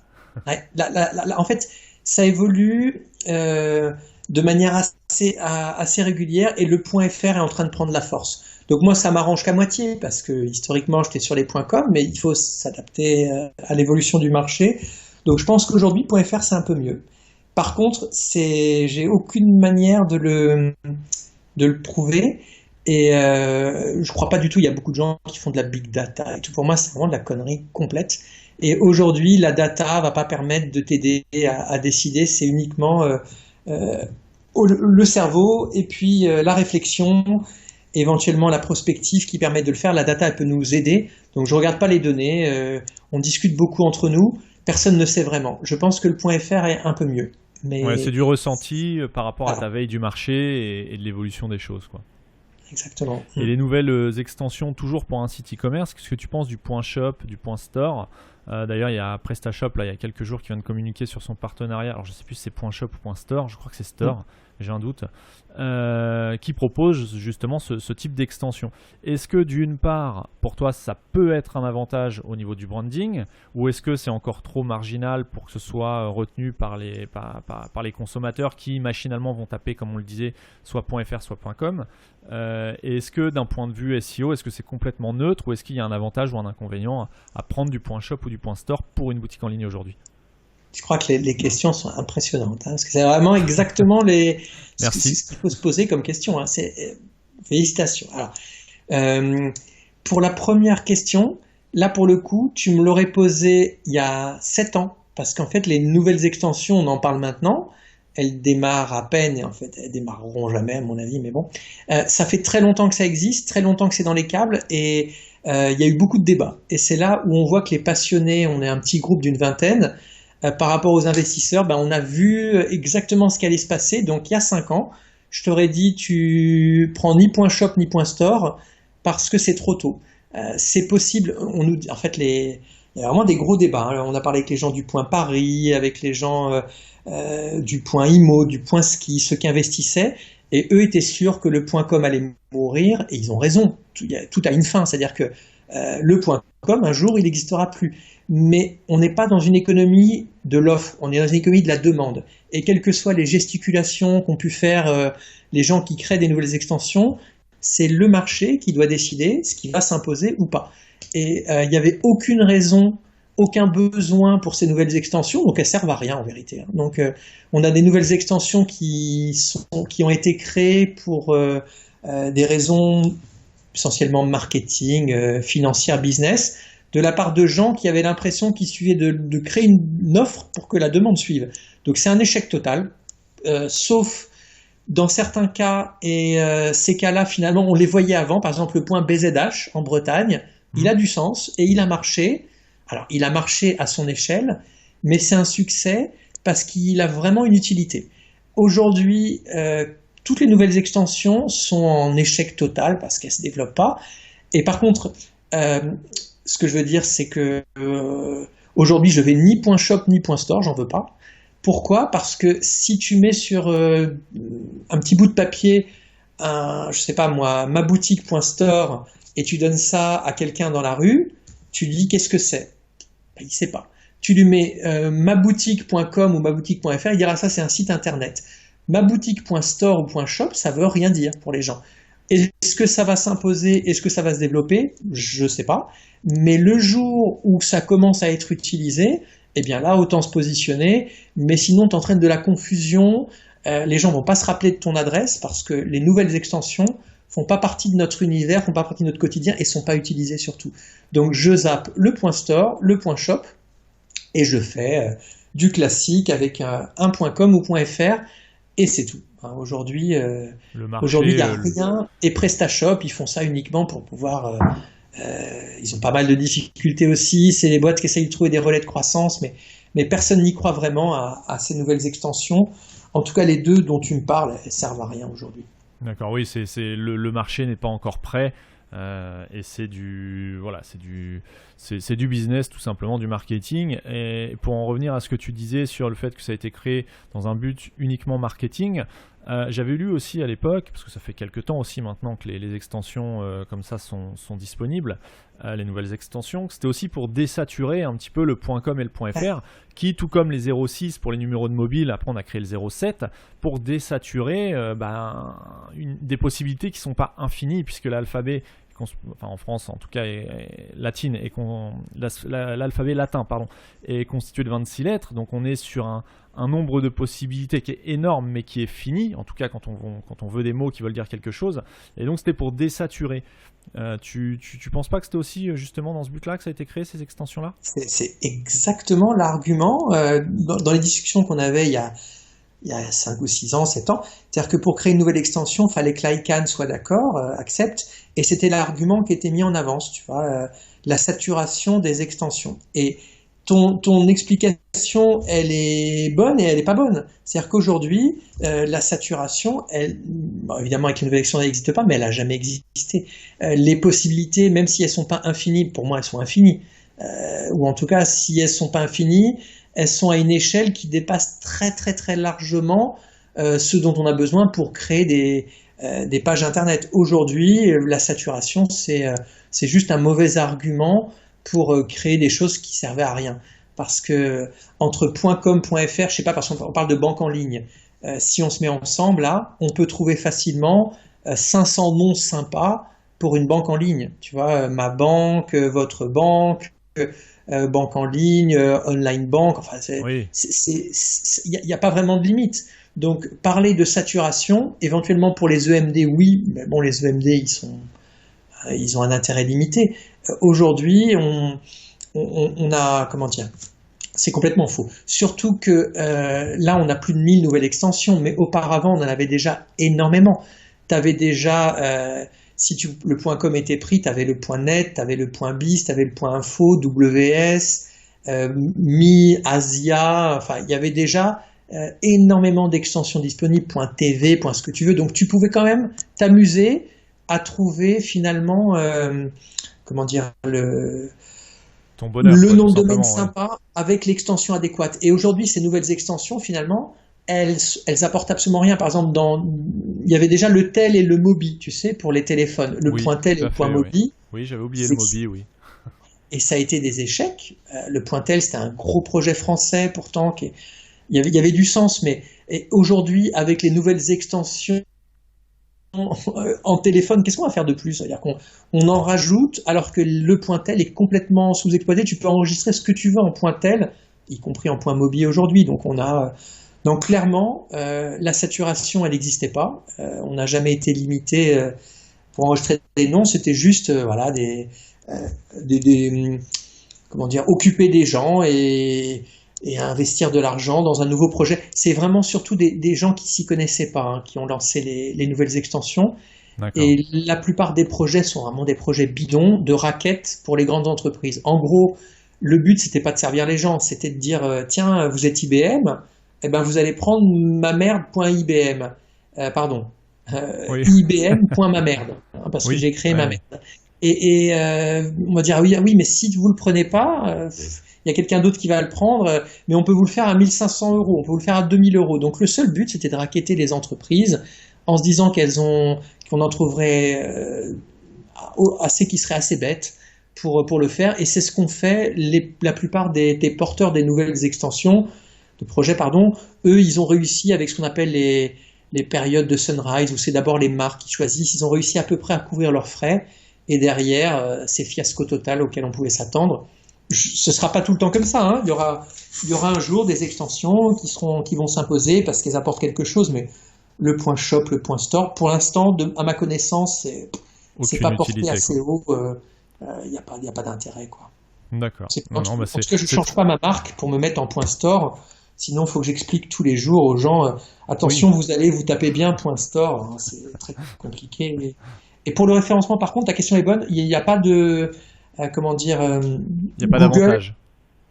en fait, ça évolue de manière assez régulière, et le .fr est en train de prendre la force. Donc moi, ça m'arrange qu'à moitié, parce que historiquement, j'étais sur les .com, mais il faut s'adapter à l'évolution du marché. Donc je pense qu'aujourd'hui, .fr, c'est un peu mieux. Par contre, j'ai aucune manière de le prouver, et je crois pas du tout. Il y a beaucoup de gens qui font de la big data, et tout. Pour moi, c'est vraiment de la connerie complète. Et aujourd'hui, la data va pas permettre de t'aider à décider. C'est uniquement le cerveau et puis la réflexion, éventuellement la prospective qui permet de le faire. La data, elle peut nous aider. Donc je regarde pas les données, on discute beaucoup entre nous, personne ne sait vraiment. Je pense que le .fr est un peu mieux. Mais Ouais, c'est du ressenti par rapport à voilà, ta veille du marché et de l'évolution des choses, quoi. exactement. Et les nouvelles extensions, toujours pour un site e-commerce, qu'est-ce que tu penses du point shop, du point store? D'ailleurs, il y a PrestaShop, là, il y a quelques jours, qui vient de communiquer sur son partenariat. Alors, je ne sais plus si c'est point shop ou point store, je crois que c'est store, j'ai un doute, qui propose justement ce type d'extension. Est-ce que d'une part, pour toi, ça peut être un avantage au niveau du branding, ou est-ce que c'est encore trop marginal pour que ce soit retenu par les consommateurs qui machinalement vont taper, comme on le disait, soit .fr, soit .com? Et est-ce que d'un point de vue SEO, est-ce que c'est complètement neutre, ou est-ce qu'il y a un avantage ou un inconvénient à prendre du point shop ou du point store pour une boutique en ligne aujourd'hui? Je crois que les questions sont impressionnantes, hein, parce que c'est vraiment exactement Merci. ce qu'il faut se poser comme question. Hein. Félicitations. Alors, pour la première question, là pour le coup, tu me l'aurais posé il y a 7 ans, parce qu'en fait les nouvelles extensions, on en parle maintenant, elles démarrent à peine, et en fait elles démarreront jamais à mon avis, mais bon. Ça fait très longtemps que ça existe, très longtemps que c'est dans les câbles, et il y a eu beaucoup de débats. Et c'est là où on voit que les passionnés, on est un petit groupe d'une vingtaine, par rapport aux investisseurs, on a vu exactement ce qui allait se passer. Donc il y a 5 ans, je t'aurais dit tu prends ni point shop ni point store parce que c'est trop tôt. C'est possible. En fait, il y a vraiment des gros débats. Hein. On a parlé avec les gens du point Paris, avec les gens du point IMO, du point ski, ceux qui investissaient, et eux étaient sûrs que le point com allait mourir, et ils ont raison. Tout a une fin, c'est-à-dire que le point com, un jour, il n'existera plus. Mais on n'est pas dans une économie de l'offre, on est dans une économie de la demande. Et quelles que soient les gesticulations qu'ont pu faire les gens qui créent des nouvelles extensions, c'est le marché qui doit décider ce qui va s'imposer ou pas. Et il n'y avait aucune raison, aucun besoin pour ces nouvelles extensions, donc elles servent à rien en vérité. Hein. Donc on a des nouvelles extensions qui ont été créées pour des raisons essentiellement marketing, financière, business, de la part de gens qui avaient l'impression qu'il suffisait de créer une offre pour que la demande suive. Donc c'est un échec total, sauf dans certains cas, et ces cas-là finalement on les voyait avant, par exemple le point BZH en Bretagne, il a du sens et il a marché. Alors il a marché à son échelle, mais c'est un succès parce qu'il a vraiment une utilité. Aujourd'hui, toutes les nouvelles extensions sont en échec total parce qu'elles ne se développent pas. Et par contre, ce que je veux dire, c'est que aujourd'hui, je vais ni point shop ni point store, j'en veux pas. Pourquoi? Parce que si tu mets sur un petit bout de papier, je sais pas moi, ma boutique.store, et tu donnes ça à quelqu'un dans la rue, tu lui dis qu'est-ce que c'est? Il ne sait pas. Tu lui mets maboutique.com ou maboutique.fr, il dira ça c'est un site internet. Maboutique.store ou .shop, ça veut rien dire pour les gens. Est-ce que ça va s'imposer? Est-ce que ça va se développer? Je ne sais pas. Mais le jour où ça commence à être utilisé, eh bien là, autant se positionner. Mais sinon, tu entraînes de la confusion. Les gens vont pas se rappeler de ton adresse parce que les nouvelles extensions font pas partie de notre univers, font pas partie de notre quotidien et sont pas utilisées surtout. Donc je zappe le point store, le point shop et je fais du classique avec un point .com ou point .fr et c'est tout. Hein, aujourd'hui, il n'y a rien. Et PrestaShop, ils font ça uniquement pour pouvoir... ils ont pas mal de difficultés aussi. C'est les boîtes qui essayent de trouver des relais de croissance, mais personne n'y croit vraiment à ces nouvelles extensions. En tout cas, les deux dont tu me parles, elles servent à rien aujourd'hui. D'accord, oui, le marché n'est pas encore prêt. Et c'est du business, tout simplement, du marketing. Et pour en revenir à ce que tu disais sur le fait que ça a été créé dans un but uniquement marketing, j'avais lu aussi à l'époque, parce que ça fait quelques temps aussi maintenant que les extensions comme ça sont disponibles, les nouvelles extensions, c'était aussi pour désaturer un petit peu le .com et le .fr, qui, tout comme les 06 pour les numéros de mobile, après on a créé le 07, pour désaturer des possibilités qui ne sont pas infinies, puisque l'alphabet, en France en tout cas latine, l'alphabet latin est constitué de 26 lettres, donc on est sur un nombre de possibilités qui est énorme mais qui est fini, en tout cas quand on veut des mots qui veulent dire quelque chose, et donc c'était pour désaturer. Tu penses pas que c'était aussi justement dans ce but-là que ça a été créé, ces extensions-là? C'est exactement l'argument. Dans les discussions qu'on avait il y a il y a 5 ou 6 ans, 7 ans. C'est-à-dire que pour créer une nouvelle extension, il fallait que l'ICANN soit d'accord, accepte, et c'était l'argument qui était mis en avance, tu vois, la saturation des extensions. Et ton explication, elle est bonne et elle n'est pas bonne. C'est-à-dire qu'aujourd'hui, la saturation, évidemment avec une nouvelle extension, elle n'existe pas, mais elle n'a jamais existé. Les possibilités, même si elles ne sont pas infinies, pour moi elles sont infinies, ou en tout cas si elles ne sont pas infinies, elles sont à une échelle qui dépasse très très très largement ce dont on a besoin pour créer des pages internet. Aujourd'hui, la saturation, c'est juste un mauvais argument pour créer des choses qui servaient à rien. Parce que entre .com, .fr, je sais pas, parce qu'on parle de banque en ligne, si on se met ensemble là, on peut trouver facilement 500 noms sympas pour une banque en ligne. Tu vois, ma banque, votre banque, banque en ligne, online bank, enfin, Oui. il n'y a pas vraiment de limite. Donc, parler de saturation, éventuellement pour les EMD, oui, mais bon, les EMD, ils ont un intérêt limité. Aujourd'hui, on a, comment dire, c'est complètement faux. Surtout que là, on a plus de 1000 nouvelles extensions, mais auparavant, on en avait déjà énormément. Tu avais déjà, si le .com était pris, tu avais le .net, tu avais le .biz, tu avais le .info, WS, Mi, Asia, enfin, il y avait déjà énormément d'extensions disponibles, .tv, ce que tu veux. Donc, tu pouvais quand même t'amuser à trouver finalement, comment dire, ton bonheur, le quoi, nom tout de domaine simplement, sympa avec l'extension adéquate. Et aujourd'hui, ces nouvelles extensions, finalement, elles apportent absolument rien. Par exemple, il y avait déjà le tel et le mobi, tu sais, pour les téléphones. Le Oui, point tel et tout à le point fait, oui. mobi. Oui, j'avais oublié le Mobi, oui. Et ça a été des échecs. Le point tel, c'était un gros projet français, pourtant, il y avait du sens. Mais aujourd'hui, avec les nouvelles extensions en téléphone, qu'est-ce qu'on va faire de plus? C'est-à-dire qu'on en rajoute, alors que le point tel est complètement sous-exploité. Tu peux enregistrer ce que tu veux en point tel, y compris en point mobile aujourd'hui. Donc clairement, la saturation, elle n'existait pas. On n'a jamais été limité pour enregistrer des noms. C'était juste, voilà, comment dire, occuper des gens et investir de l'argent dans un nouveau projet. C'est vraiment surtout des gens qui s'y connaissaient pas, hein, qui ont lancé les nouvelles extensions. D'accord. Et la plupart des projets sont vraiment des projets bidons, de raquettes pour les grandes entreprises. En gros, le but, c'était pas de servir les gens, c'était de dire, tiens, vous êtes IBM, eh ben, vous allez prendre mamerde.ibm. Pardon. Oui. IBM.mamerde, hein, parce que Oui, j'ai créé ouais, ma merde. Et on va dire, ah oui, mais si vous le prenez pas, il y a quelqu'un d'autre qui va le prendre, mais on peut vous le faire à 1500 euros, on peut vous le faire à 2000 euros. Donc le seul but, c'était de racketter les entreprises en se disant qu'on en trouverait assez qui seraient assez bêtes pour le faire. Et c'est ce qu'ont fait la plupart des porteurs des nouvelles extensions, de projets, pardon. Eux, ils ont réussi avec ce qu'on appelle les périodes de sunrise, où c'est d'abord les marques qui choisissent. Ils ont réussi à peu près à couvrir leurs frais. Et derrière, c'est fiasco total auquel on pouvait s'attendre. Ce sera pas tout le temps comme ça, hein. Il y aura un jour des extensions qui vont s'imposer parce qu'elles apportent quelque chose, mais le point shop, le point store, pour l'instant, à ma connaissance, c'est pas porté utilité, assez haut. Il y a pas d'intérêt, quoi. D'accord. En tout cas, je change pas ma marque pour me mettre en point store. Sinon, il faut que j'explique tous les jours aux gens, attention, oui. vous tapez bien point store, hein, c'est très compliqué. Et pour le référencement, par contre, ta question est bonne. Il n'y a pas de, comment dire, Il n'y a pas Google, d'avantage.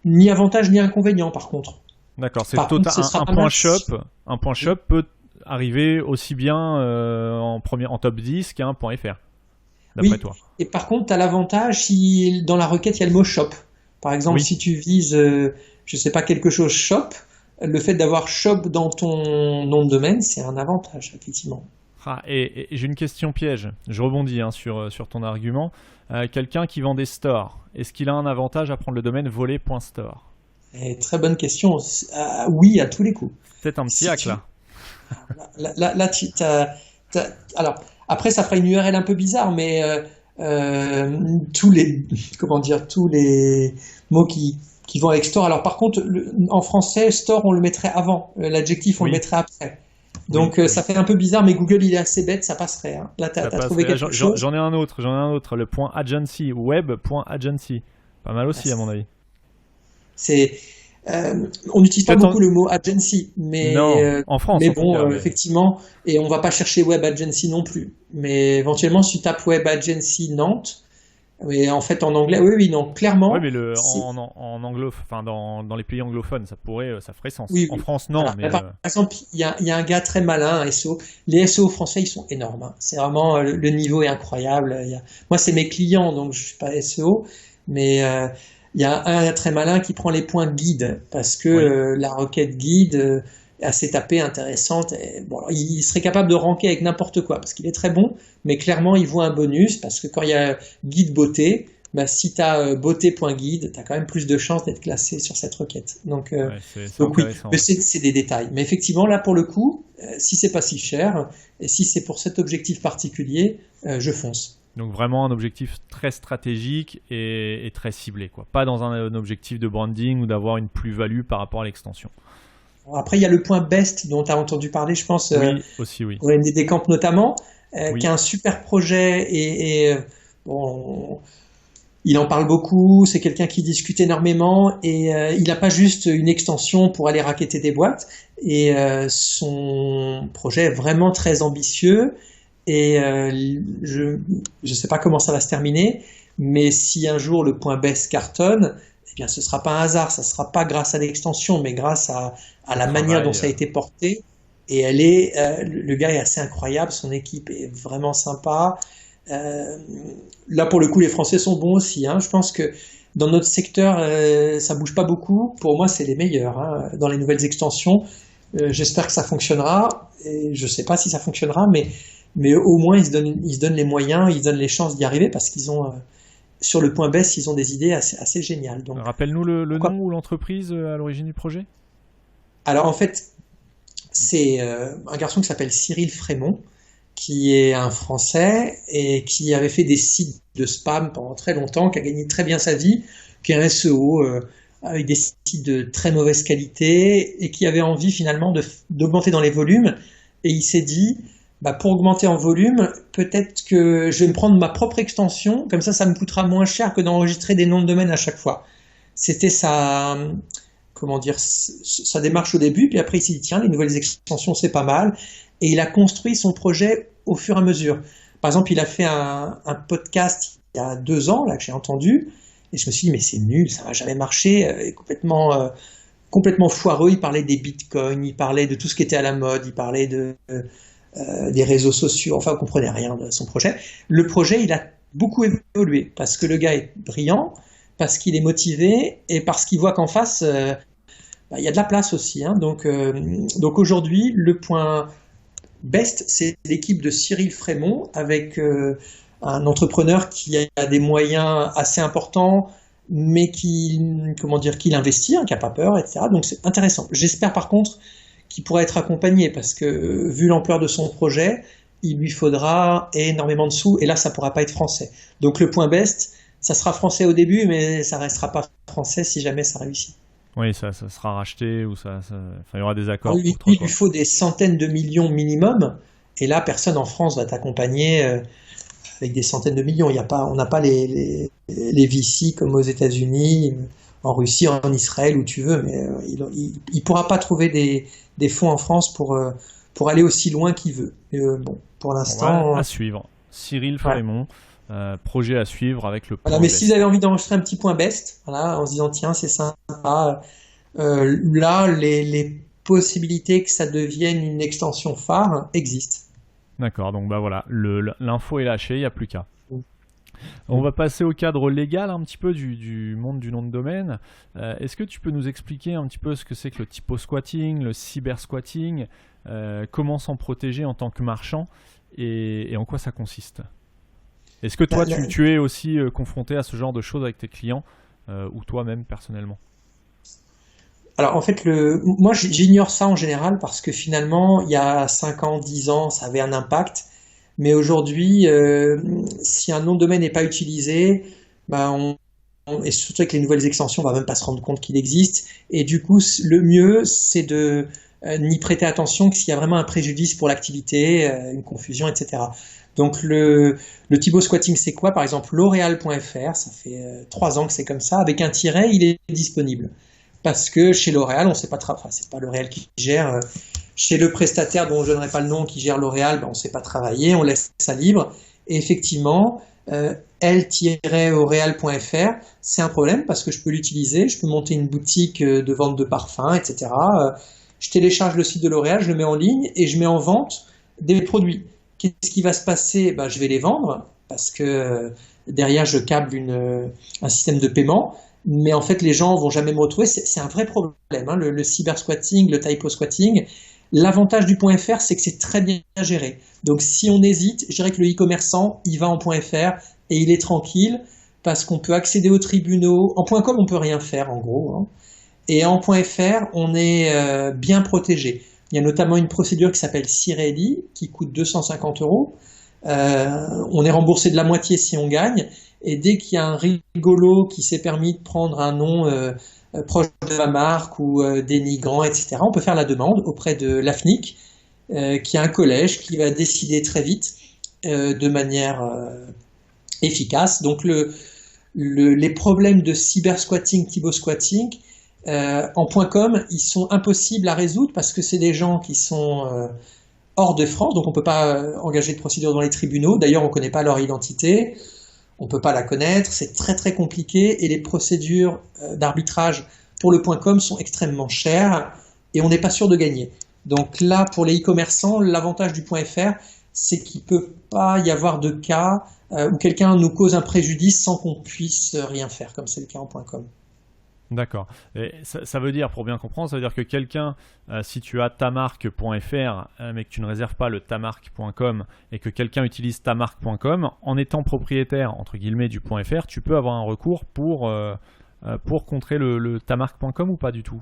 ni avantage ni inconvénient, par contre. D'accord, c'est Par contre, ce sera un pas point mal shop. si- Un point shop peut arriver aussi bien en top 10 qu'un point .fr, d'après Oui. toi. Et par contre, tu as l'avantage si dans la requête, il y a le mot shop. Par exemple, Oui. si tu vises, je sais pas, quelque chose shop, le fait d'avoir shop dans ton nom de domaine, c'est un avantage, effectivement. Ah, et j'ai une question piège. Je rebondis sur ton argument. Quelqu'un qui vend des stores, est-ce qu'il a un avantage à prendre le domaine voler.store? Très bonne question. Oui, à tous les coups. Peut-être un petit Si hack tu- là. Là, alors, après, ça fera une URL un peu bizarre, mais tous les, comment dire, tous les mots qui vont avec store. Alors, par contre, en français, store, on le mettrait avant. L'adjectif, on le Oui. mettrait après. Donc, Oui. ça fait un peu bizarre, mais Google, il est assez bête, ça passerait, hein. Là, Ça t'as passe. trouvé quelque chose. J'en ai un autre. Le point agency, web.agency. Pas mal aussi, à mon avis. C'est, On n'utilise pas Peut-être beaucoup le mot agency, Non, en France mais en tout bon, cas. Mais... effectivement, et on va pas chercher web agency non plus. Mais éventuellement, si tu tapes web agency Nantes, mais en fait en anglais, oui, oui, non, Ouais, clairement, mais c'est en anglo, enfin dans les pays anglophones, ça ferait sens. oui, En oui. France, non, Voilà. mais Par exemple, il y a un gars très malin, un SEO. Les SEO français, ils sont énormes, hein. C'est vraiment le niveau est incroyable. Moi, c'est mes clients, donc je suis pas SEO, mais il y a un très malin qui prend les points guide parce que oui, la requête guide est assez tapée, intéressante. Et, bon, alors, il serait capable de ranker avec n'importe quoi parce qu'il est très bon, mais clairement, il voit un bonus parce que quand il y a guide beauté, bah, si tu as beauté.guide, tu as quand même plus de chances d'être classé sur cette requête. ouais, c'est Donc oui, intéressant. mais Ouais. c'est des détails. Mais effectivement, là, pour le coup, si c'est pas si cher, et si c'est pour cet objectif particulier, je fonce. Donc vraiment un objectif très stratégique et très ciblé, quoi. Pas dans un objectif de branding ou d'avoir une plus-value par rapport à l'extension. Alors après, il y a le point BEST dont tu as entendu parler, je pense, Oui, aussi, oui. au NDD Camp notamment, qui Oui, est un super projet bon, il en parle beaucoup, c'est quelqu'un qui discute énormément et il n'a pas juste une extension pour aller racketter des boîtes. Et son projet est vraiment très ambitieux et je ne sais pas comment ça va se terminer, mais si un jour le point baisse cartonne, eh bien ce sera pas un hasard, ça sera pas grâce à l'extension, mais grâce à au la manière dont travail. ça a été porté. Et le gars est assez incroyable, son équipe est vraiment sympa. Euh, Là, pour le coup, les Français sont bons aussi, hein. Je pense que dans notre secteur, ça bouge pas beaucoup. Pour moi, c'est les meilleurs, hein, dans les nouvelles extensions. J'espère que ça fonctionnera. Et je sais pas si ça fonctionnera, mais au moins ils se donnent les moyens, ils se donnent les chances d'y arriver parce qu'ils ont sur le point baisse, ils ont des idées assez géniales. Donc, Rappelle-nous le pourquoi? nom ou l'entreprise à l'origine du projet. Alors en fait, c'est un garçon qui s'appelle Cyril Frémont, qui est un Français et qui avait fait des sites de spam pendant très longtemps, qui a gagné très bien sa vie, qui est un SEO avec des sites de très mauvaise qualité et qui avait envie finalement d'augmenter dans les volumes. Et il s'est dit, bah, pour augmenter en volume, peut-être que je vais me prendre ma propre extension, comme ça me coûtera moins cher que d'enregistrer des noms de domaine à chaque fois. C'était comment dire, sa démarche au début, puis après il s'est dit, tiens, les nouvelles extensions, c'est pas mal. Et il a construit son projet au fur et à mesure. Par exemple, il a fait un podcast il y a 2 ans, là, que j'ai entendu, et je me suis dit, mais c'est nul, ça va jamais marcher, complètement foireux. Il parlait des bitcoins, il parlait de tout ce qui était à la mode, il parlait des réseaux sociaux, enfin, on comprenait rien de son projet. Le projet, il a beaucoup évolué, parce que le gars est brillant, parce qu'il est motivé, et parce qu'il voit qu'en face, il y a de la place aussi, hein. Donc aujourd'hui, le point Best, c'est l'équipe de Cyril Frémont avec un entrepreneur qui a des moyens assez importants, mais qu'il investit, hein, qui n'a pas peur, etc. Donc c'est intéressant. J'espère par contre qu'il pourra être accompagné parce que vu l'ampleur de son projet, il lui faudra énormément de sous et là ça pourra pas être français. Donc le point Best, ça sera français au début, mais ça restera pas français si jamais ça réussit. Oui, ça sera racheté ou enfin, il y aura des Ah accords oui, autres, il lui quoi. faut des centaines de millions minimum. Et là, personne en France va t'accompagner avec des centaines de millions. On n'a pas les VC comme aux États-Unis, en Russie, en Israël, où tu veux, mais il pourra pas trouver des fonds en France pour aller aussi loin qu'il veut. Bon, pour Bon, voilà, l'instant, à suivre. Cyril ouais. Frémont, projet à suivre avec le Voilà. point Mais si vous Best. avez envie d'enregistrer un petit point best, voilà, en se disant tiens, c'est sympa, là, les possibilités que ça devienne une extension phare existent. D'accord, donc bah voilà, l'info est lâchée, il n'y a plus qu'à. On va passer au cadre légal un petit peu du monde du nom de domaine. Est-ce que tu peux nous expliquer un petit peu ce que c'est que le typo-squatting, le cyber-squatting, comment s'en protéger en tant que marchand et en quoi ça consiste? Est-ce que La- toi, la- tu es aussi confronté à ce genre de choses avec tes clients ou toi-même personnellement? Alors en fait, moi j'ignore ça en général parce que finalement, il y a 5 ans, 10 ans, ça avait un impact. Mais aujourd'hui, si un nom de domaine n'est pas utilisé, bah, et surtout avec les nouvelles extensions, on va même pas se rendre compte qu'il existe. Et du coup, le mieux, c'est de n'y prêter attention que s'il y a vraiment un préjudice pour l'activité, une confusion, etc. Donc le Thibaut Squatting, c'est quoi? Par exemple, L'Oréal.fr, ça fait 3 ans que c'est comme ça. Avec un tiret, il est disponible. parce que chez L'Oréal, on sait pas enfin, c'est pas L'Oréal qui gère. Chez le prestataire dont je donnerai pas le nom qui gère L'Oréal, on sait pas travailler, on laisse ça libre. Et effectivement, l-oreal.fr, c'est un problème parce que je peux l'utiliser, je peux monter une boutique de vente de parfums, etc. Je télécharge le site de L'Oréal, je le mets en ligne et je mets en vente des produits. Qu'est-ce qui va se passer? Je vais les vendre parce que derrière je câble un système de paiement, mais en fait les gens vont jamais me retrouver. C'est un vrai problème, hein, le cyber-squatting, le typo-squatting. L'avantage du .fr, c'est que c'est très bien géré. Donc si on hésite, je dirais que le e-commerçant, il va en .fr et il est tranquille parce qu'on peut accéder aux tribunaux. En .com, on peut rien faire en gros, hein. Et en .fr, on est bien protégé. Il y a notamment une procédure qui s'appelle Cirelli, qui coûte 250 €. On est remboursé de la moitié si on gagne. Et dès qu'il y a un rigolo qui s'est permis de prendre un nom proche de la marque ou dénigrant, etc., on peut faire la demande auprès de l'AFNIC, qui est un collège qui va décider très vite de manière efficace. Donc les problèmes de cyber-squatting, typo-squatting, en .com, ils sont impossibles à résoudre parce que c'est des gens qui sont hors de France, donc on ne peut pas engager de procédure dans les tribunaux. D'ailleurs, on ne connaît pas leur identité, on ne peut pas la connaître, c'est très très compliqué et les procédures d'arbitrage pour le .com sont extrêmement chères et on n'est pas sûr de gagner. Donc là, pour les e-commerçants, l'avantage du .fr, c'est qu'il ne peut pas y avoir de cas où quelqu'un nous cause un préjudice sans qu'on puisse rien faire, comme c'est le cas en .com. D'accord. Et ça veut dire, pour bien comprendre, ça veut dire que quelqu'un, si tu as tamarque.fr, mais que tu ne réserves pas le tamarque.com et que quelqu'un utilise tamarque.com, en étant propriétaire, entre guillemets, du .fr, tu peux avoir un recours pour contrer le tamarque.com ou pas du tout?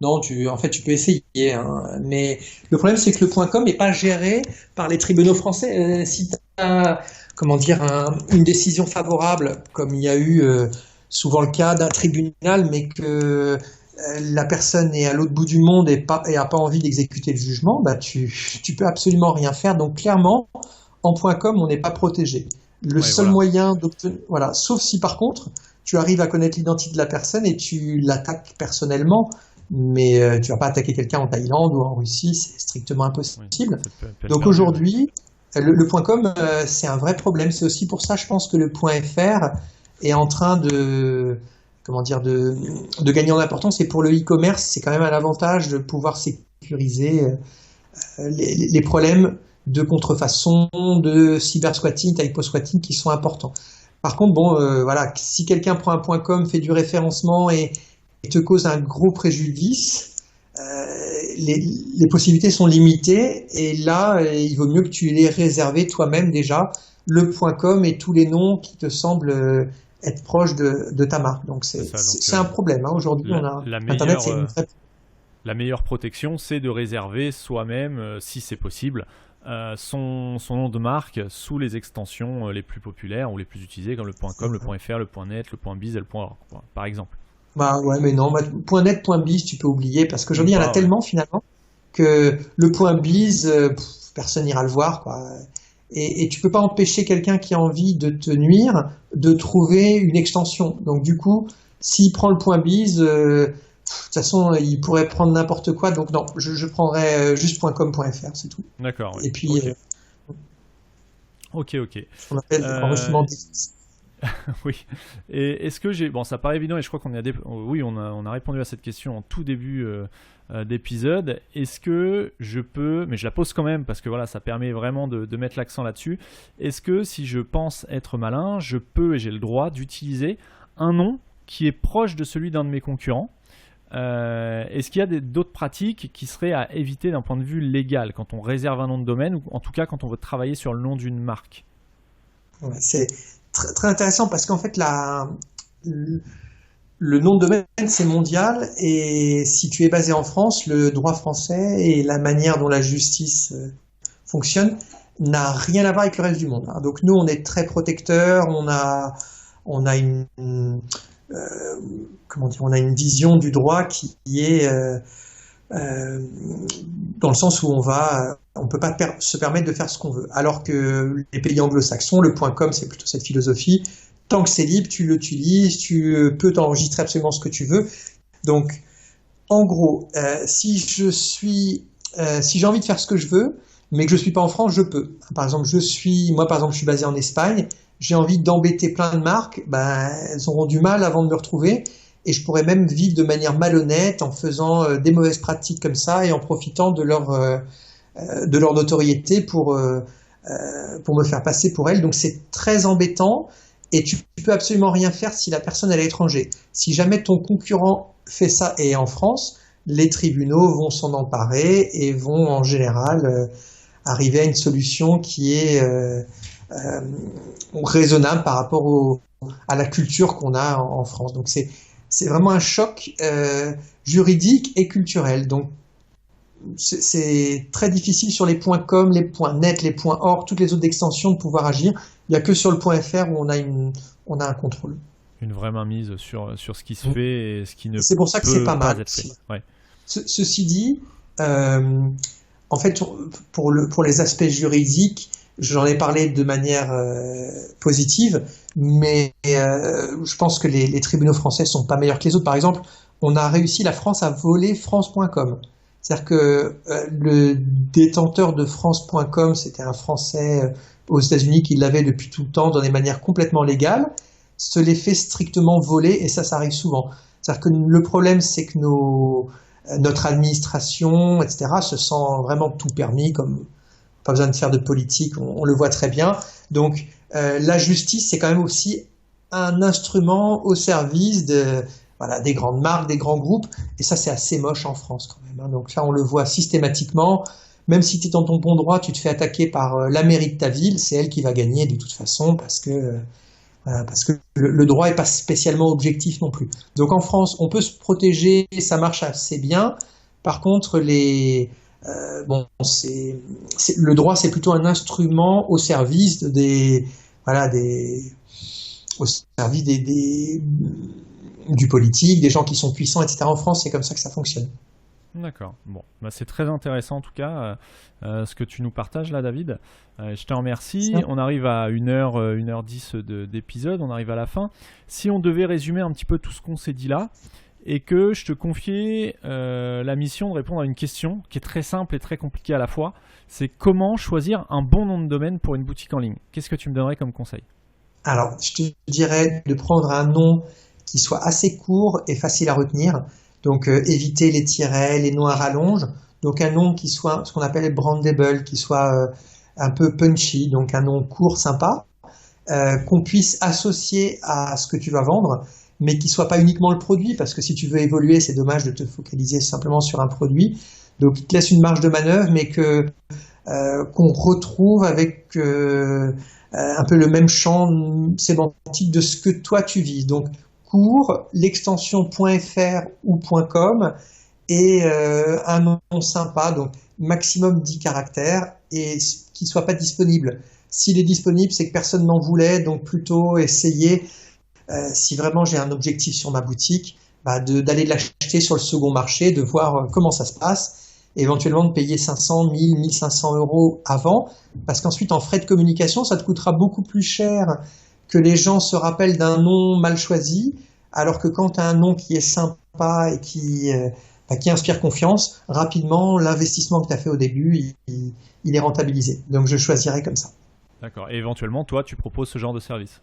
Non, en fait, tu peux essayer, hein. Mais le problème, c'est que le .com n'est pas géré par les tribunaux français. Si tu as, une décision favorable, comme il y a eu souvent le cas d'un tribunal, mais que la personne est à l'autre bout du monde et a pas envie d'exécuter le jugement, tu peux absolument rien faire. Donc clairement, en .com, on n'est pas protégé. Le seul moyen d'obtenir, sauf si par contre, tu arrives à connaître l'identité de la personne et tu l'attaques personnellement, mais tu vas pas attaquer quelqu'un en Thaïlande ou en Russie, c'est strictement impossible. Oui, donc aujourd'hui, le .com, c'est un vrai problème. C'est aussi pour ça, je pense que le .fr est en train de gagner en importance. Et pour le e-commerce, c'est quand même un avantage de pouvoir sécuriser les problèmes de contrefaçon, de cyber-squatting, typo-squatting qui sont importants. Par contre, si quelqu'un prend un .com, fait du référencement et te cause un gros préjudice, les possibilités sont limitées. Et là, il vaut mieux que tu les réserves toi-même déjà, le .com et tous les noms qui te semblent être proche de ta marque. Donc c'est un problème. Hein. Aujourd'hui, Internet, c'est une très... La meilleure protection, c'est de réserver soi-même, si c'est possible, son nom de marque sous les extensions les plus populaires ou les plus utilisées, comme le .com, le .fr, le .net, le .biz et le .org, par exemple. Mais non, .net, .biz, tu peux oublier, parce qu'aujourd'hui, il y en a tellement finalement que le .biz, personne n'ira le voir, quoi. Et tu peux pas empêcher quelqu'un qui a envie de te nuire de trouver une extension. Donc du coup, s'il prend le .biz, de toute façon, il pourrait prendre n'importe quoi. Donc non, je prendrais juste .com.fr, c'est tout. D'accord. Et puis, ok. Ce qu'on appelle enregistrement. Oui. Et est-ce que ça paraît évident et je crois qu'on a répondu à cette question en tout début d'épisode. Est-ce que je peux, mais je la pose quand même parce que ça permet vraiment de mettre l'accent là-dessus. Est-ce que si je pense être malin, je peux et j'ai le droit d'utiliser un nom qui est proche de celui d'un de mes concurrents? Est-ce qu'il y a d'autres pratiques qui seraient à éviter d'un point de vue légal quand on réserve un nom de domaine ou en tout cas quand on veut travailler sur le nom d'une marque? C'est très, très intéressant parce qu'en fait le nom de domaine c'est mondial et si tu es basé en France, le droit français et la manière dont la justice fonctionne n'a rien à voir avec le reste du monde. Donc nous on est très protecteurs, on a une on a une vision du droit qui est dans le sens où on peut pas se permettre de faire ce qu'on veut. Alors que les pays anglo-saxons, le .com, c'est plutôt cette philosophie. tant que c'est libre, tu l'utilises, tu peux t'enregistrer absolument ce que tu veux. Donc, en gros, si j'ai envie de faire ce que je veux, mais que je suis pas en France, je peux. Par exemple, je suis basé en Espagne, j'ai envie d'embêter plein de marques, elles auront du mal avant de me retrouver, et je pourrais même vivre de manière malhonnête en faisant des mauvaises pratiques comme ça et en profitant de leur notoriété pour me faire passer pour elles. Donc c'est très embêtant, et tu peux absolument rien faire si la personne est à l'étranger. Si jamais ton concurrent fait ça et est en France, les tribunaux vont s'en emparer et vont en général arriver à une solution qui est raisonnable par rapport à la culture qu'on a en France. Donc c'est vraiment un choc juridique et culturel. Donc c'est très difficile sur les points .com, les points .net, les points .org, toutes les autres extensions de pouvoir agir. Il n'y a que sur le point .fr où on a un contrôle. Une vraie mainmise sur ce qui se fait et ce qui ne peut pas être fait. C'est pour ça que c'est pas mal. Ouais. Ceci dit, en fait, pour les aspects juridiques, j'en ai parlé de manière positive, mais je pense que les tribunaux français sont pas meilleurs que les autres. Par exemple, on a réussi, la France, à voler France.com. C'est-à-dire que le détenteur de France.com, c'était un Français aux États-Unis qui l'avait depuis tout le temps dans des manières complètement légales, se les fait strictement voler, et ça arrive souvent. C'est-à-dire que le problème, c'est que notre administration, etc., se sent vraiment tout permis, comme pas besoin de faire de politique, on le voit très bien. Donc la justice, c'est quand même aussi un instrument au service des grandes marques, des grands groupes, et ça c'est assez moche en France quand même. Donc ça on le voit systématiquement, même si tu es dans ton bon droit, tu te fais attaquer par la mairie de ta ville, c'est elle qui va gagner de toute façon, parce que le droit n'est pas spécialement objectif non plus. Donc en France, on peut se protéger, ça marche assez bien. Par contre, le droit, c'est plutôt un instrument au service du politique, des gens qui sont puissants, etc. En France, c'est comme ça que ça fonctionne. D'accord. Bon, c'est très intéressant en tout cas ce que tu nous partages là, David. Je te remercie. On arrive à 1h10 d'épisode, on arrive à la fin. Si on devait résumer un petit peu tout ce qu'on s'est dit là, et que je te confiais la mission de répondre à une question qui est très simple et très compliquée à la fois, c'est comment choisir un bon nom de domaine pour une boutique en ligne. Qu'est-ce que tu me donnerais comme conseil ? Alors, je te dirais de prendre un nom qui soit assez court et facile à retenir. Donc, éviter les tirets, les noms à rallonge. Donc, un nom qui soit ce qu'on appelle brandable, qui soit un peu punchy, donc un nom court, sympa, qu'on puisse associer à ce que tu vas vendre, mais qui soit pas uniquement le produit, parce que si tu veux évoluer, c'est dommage de te focaliser simplement sur un produit. Donc, il te laisse une marge de manœuvre, mais qu'on retrouve avec un peu le même champ sémantique de ce que toi tu vises. Donc, court, l'extension .fr ou .com et un nom sympa, donc maximum 10 caractères, et qui soit pas disponible. S'il est disponible, c'est que personne n'en voulait, donc plutôt essayer, si vraiment j'ai un objectif sur ma boutique, d'aller l'acheter sur le second marché, de voir comment ça se passe, éventuellement de payer 500, 1000, 1500 euros avant, parce qu'ensuite en frais de communication, ça te coûtera beaucoup plus cher que les gens se rappellent d'un nom mal choisi, alors que quand tu as un nom qui est sympa et qui inspire confiance, rapidement, l'investissement que tu as fait au début, il est rentabilisé. Donc je choisirais comme ça. D'accord. Et éventuellement, toi, tu proposes ce genre de service ?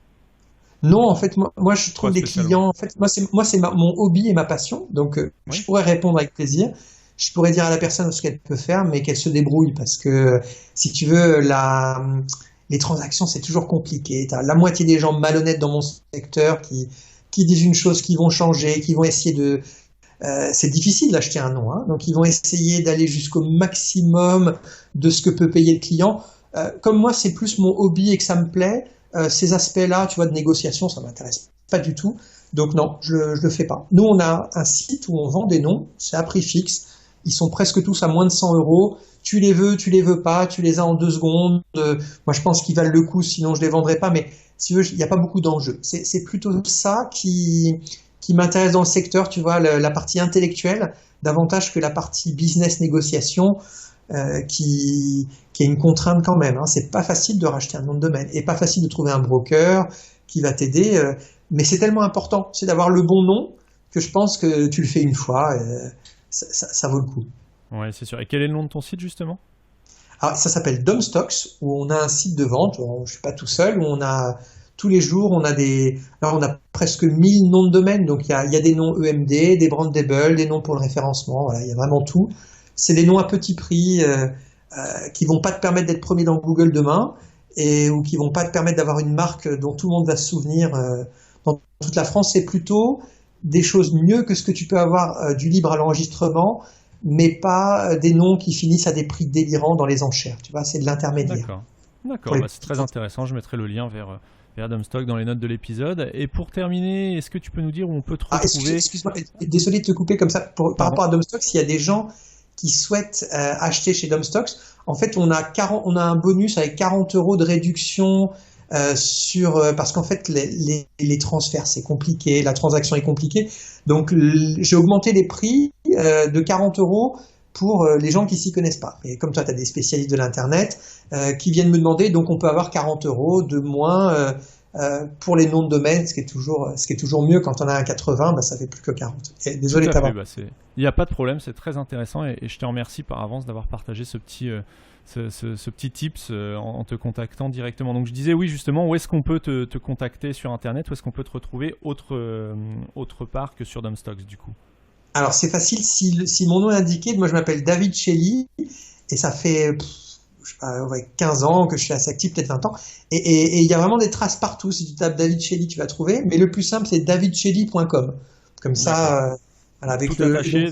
Non, en fait, moi je trouve des clients. En fait, moi c'est mon hobby et ma passion, donc je pourrais répondre avec plaisir. Je pourrais dire à la personne ce qu'elle peut faire, mais qu'elle se débrouille, parce que si tu veux, les transactions c'est toujours compliqué. T'as la moitié des gens malhonnêtes dans mon secteur qui disent une chose, qui vont changer, qui vont essayer de. C'est difficile d'acheter un nom, hein, donc ils vont essayer d'aller jusqu'au maximum de ce que peut payer le client. Comme moi, c'est plus mon hobby et que ça me plaît. Ces aspects-là, tu vois, de négociation, ça m'intéresse pas du tout. Donc non, je le fais pas. Nous, on a un site où on vend des noms, c'est à prix fixe. Ils sont presque tous à moins de 100 euros. Tu les veux pas, tu les as en 2 secondes. Moi, je pense qu'ils valent le coup, sinon je les vendrais pas. Mais si tu veux, il n'y a pas beaucoup d'enjeux. C'est plutôt ça qui m'intéresse dans le secteur, tu vois, la partie intellectuelle, davantage que la partie business négociation, qui est une contrainte quand même. Hein. C'est pas facile de racheter un nom de domaine et pas facile de trouver un broker qui va t'aider. Mais c'est tellement important, c'est d'avoir le bon nom que je pense que tu le fais une fois, ça vaut le coup. Ouais, c'est sûr. Et quel est le nom de ton site justement ? Alors, ça s'appelle Domstocks, où on a un site de vente. Je suis pas tout seul, où on a tous les jours, on a presque 1000 noms de domaine. Donc il y a des noms EMD, des brandable, des noms pour le référencement. Voilà, il y a vraiment tout. C'est des noms à petit prix qui vont pas te permettre d'être premier dans Google demain ou qui vont pas te permettre d'avoir une marque dont tout le monde va se souvenir dans toute la France. C'est plutôt des choses mieux que ce que tu peux avoir du libre à l'enregistrement, mais pas des noms qui finissent à des prix délirants dans les enchères. Tu vois, c'est de l'intermédiaire. D'accord. C'est très intéressant. Je mettrai le lien vers Domstock dans les notes de l'épisode. Et pour terminer, est-ce que tu peux nous dire où on peut te retrouver ? Excuse-moi, désolé de te couper comme ça. Par rapport à Domstock, s'il y a des gens qui souhaitent acheter chez Domstock, en fait, on a un bonus avec 40 € de réduction parce qu'en fait les transferts c'est compliqué, la transaction est compliquée, donc j'ai augmenté les prix de 40 € pour les gens qui s'y connaissent pas. Et comme toi tu as des spécialistes de l'internet qui viennent me demander, donc on peut avoir 40 € de moins pour les noms de domaine, ce qui est toujours mieux. Quand on a un 80, ça fait plus que 40. Et désolé de t'avoir. Il n'y a pas de problème, c'est très intéressant et je te remercie par avance d'avoir partagé ce petit tips en te contactant directement. Donc je disais oui justement, où est-ce qu'on peut te contacter sur internet, où est-ce qu'on peut te retrouver autre part que sur Domstocks du coup ? Alors c'est facile, si mon nom est indiqué, moi je m'appelle David Shelley et ça fait 15 ans que je suis assez actif, peut-être 20 ans, et il y a vraiment des traces partout. Si tu tapes David Shelley, tu vas trouver, mais le plus simple c'est davidshelley.com. Comme ça, avec tout attaché.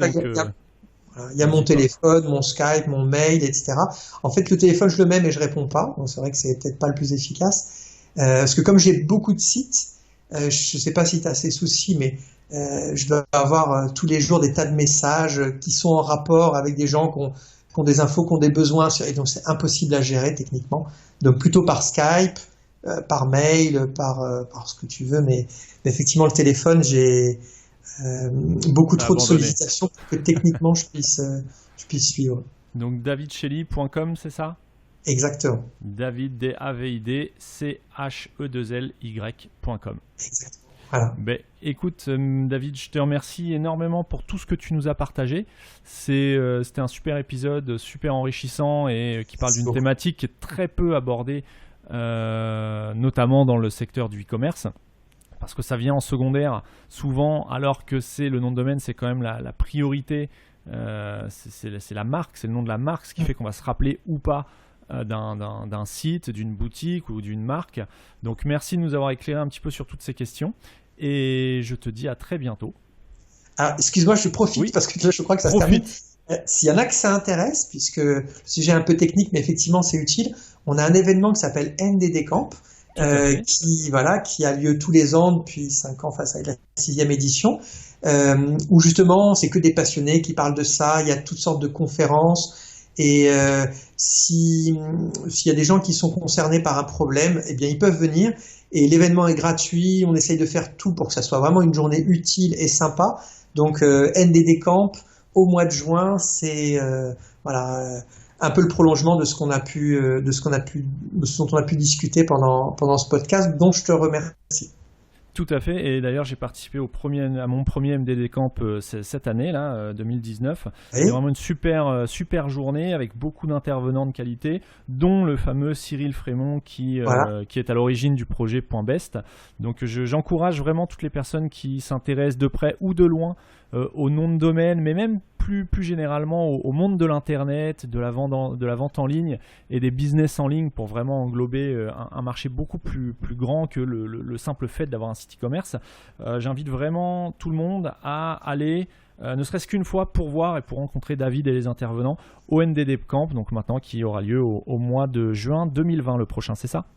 Il y a mon téléphone, mon Skype, mon mail, etc. En fait, le téléphone, je le mets, mais je réponds pas. Donc, c'est vrai que c'est peut-être pas le plus efficace. Parce que comme j'ai beaucoup de sites, je sais pas si tu as ces soucis, mais je dois avoir tous les jours des tas de messages qui sont en rapport avec des gens qui ont des infos, qui ont des besoins. Et donc, c'est impossible à gérer techniquement. Donc, plutôt par Skype, par mail, par ce que tu veux. Mais effectivement, le téléphone, j'ai beaucoup trop de sollicitations pour que techniquement je puisse suivre. Donc davidshelley.com, c'est ça ? Exactement. David, D-A-V-I-D, C-H-E-2-L-Y.com. Exactement. Voilà. Écoute, David, je te remercie énormément pour tout ce que tu nous as partagé. C'était un super épisode, super enrichissant et qui parle d'une thématique qui est très peu abordée, notamment dans le secteur du e-commerce. Parce que ça vient en secondaire souvent, alors que c'est le nom de domaine, c'est quand même la priorité. C'est la marque, c'est le nom de la marque, ce qui fait qu'on va se rappeler ou pas d'un site, d'une boutique ou d'une marque. Donc merci de nous avoir éclairé un petit peu sur toutes ces questions et je te dis à très bientôt. Alors, excuse-moi, je profite parce que je crois que ça se termine. S'il y en a que ça intéresse, puisque le sujet est un peu technique, mais effectivement c'est utile, on a un événement qui s'appelle NDD Camp. Qui a lieu tous les ans depuis 5 ans, ça va être la 6e édition, où justement c'est que des passionnés qui parlent de ça. Il y a toutes sortes de conférences et s'il y a des gens qui sont concernés par un problème, eh bien ils peuvent venir et l'événement est gratuit. On essaye de faire tout pour que ça soit vraiment une journée utile et sympa. Donc NDD Camp au mois de juin, c'est un peu le prolongement de ce dont on a pu discuter pendant ce podcast, dont je te remercie. Tout à fait, et d'ailleurs j'ai participé à mon premier MDD Camp cette année, 2019. C'est vraiment une super journée avec beaucoup d'intervenants de qualité, dont le fameux Cyril Frémont qui est à l'origine du projet Point Best. Donc j'encourage vraiment toutes les personnes qui s'intéressent de près ou de loin au nom de domaine, mais même plus généralement au monde de l'internet, de la vente en ligne et des business en ligne pour vraiment englober un marché beaucoup plus grand que le simple fait d'avoir un site e-commerce. J'invite vraiment tout le monde à aller ne serait-ce qu'une fois pour voir et pour rencontrer David et les intervenants au NDD Camp, donc maintenant qui aura lieu au mois de juin 2020 le prochain, c'est ça ?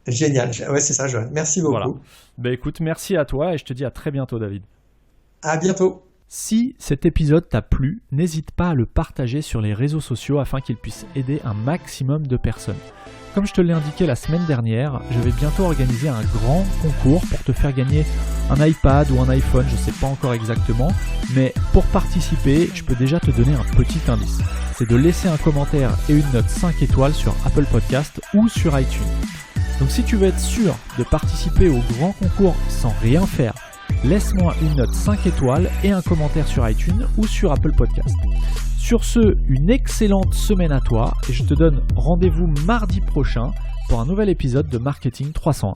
Génial, ouais c'est ça Joël, merci beaucoup. Voilà. Écoute, merci à toi et je te dis à très bientôt David. À bientôt. Si cet épisode t'a plu, n'hésite pas à le partager sur les réseaux sociaux afin qu'il puisse aider un maximum de personnes. Comme je te l'ai indiqué la semaine dernière, je vais bientôt organiser un grand concours pour te faire gagner un iPad ou un iPhone, je ne sais pas encore exactement, mais pour participer, je peux déjà te donner un petit indice. C'est de laisser un commentaire et une note 5 étoiles sur Apple Podcast ou sur iTunes. Donc si tu veux être sûr de participer au grand concours sans rien faire, laisse-moi une note 5 étoiles et un commentaire sur iTunes ou sur Apple Podcast. Sur ce, une excellente semaine à toi et je te donne rendez-vous mardi prochain pour un nouvel épisode de Marketing 301.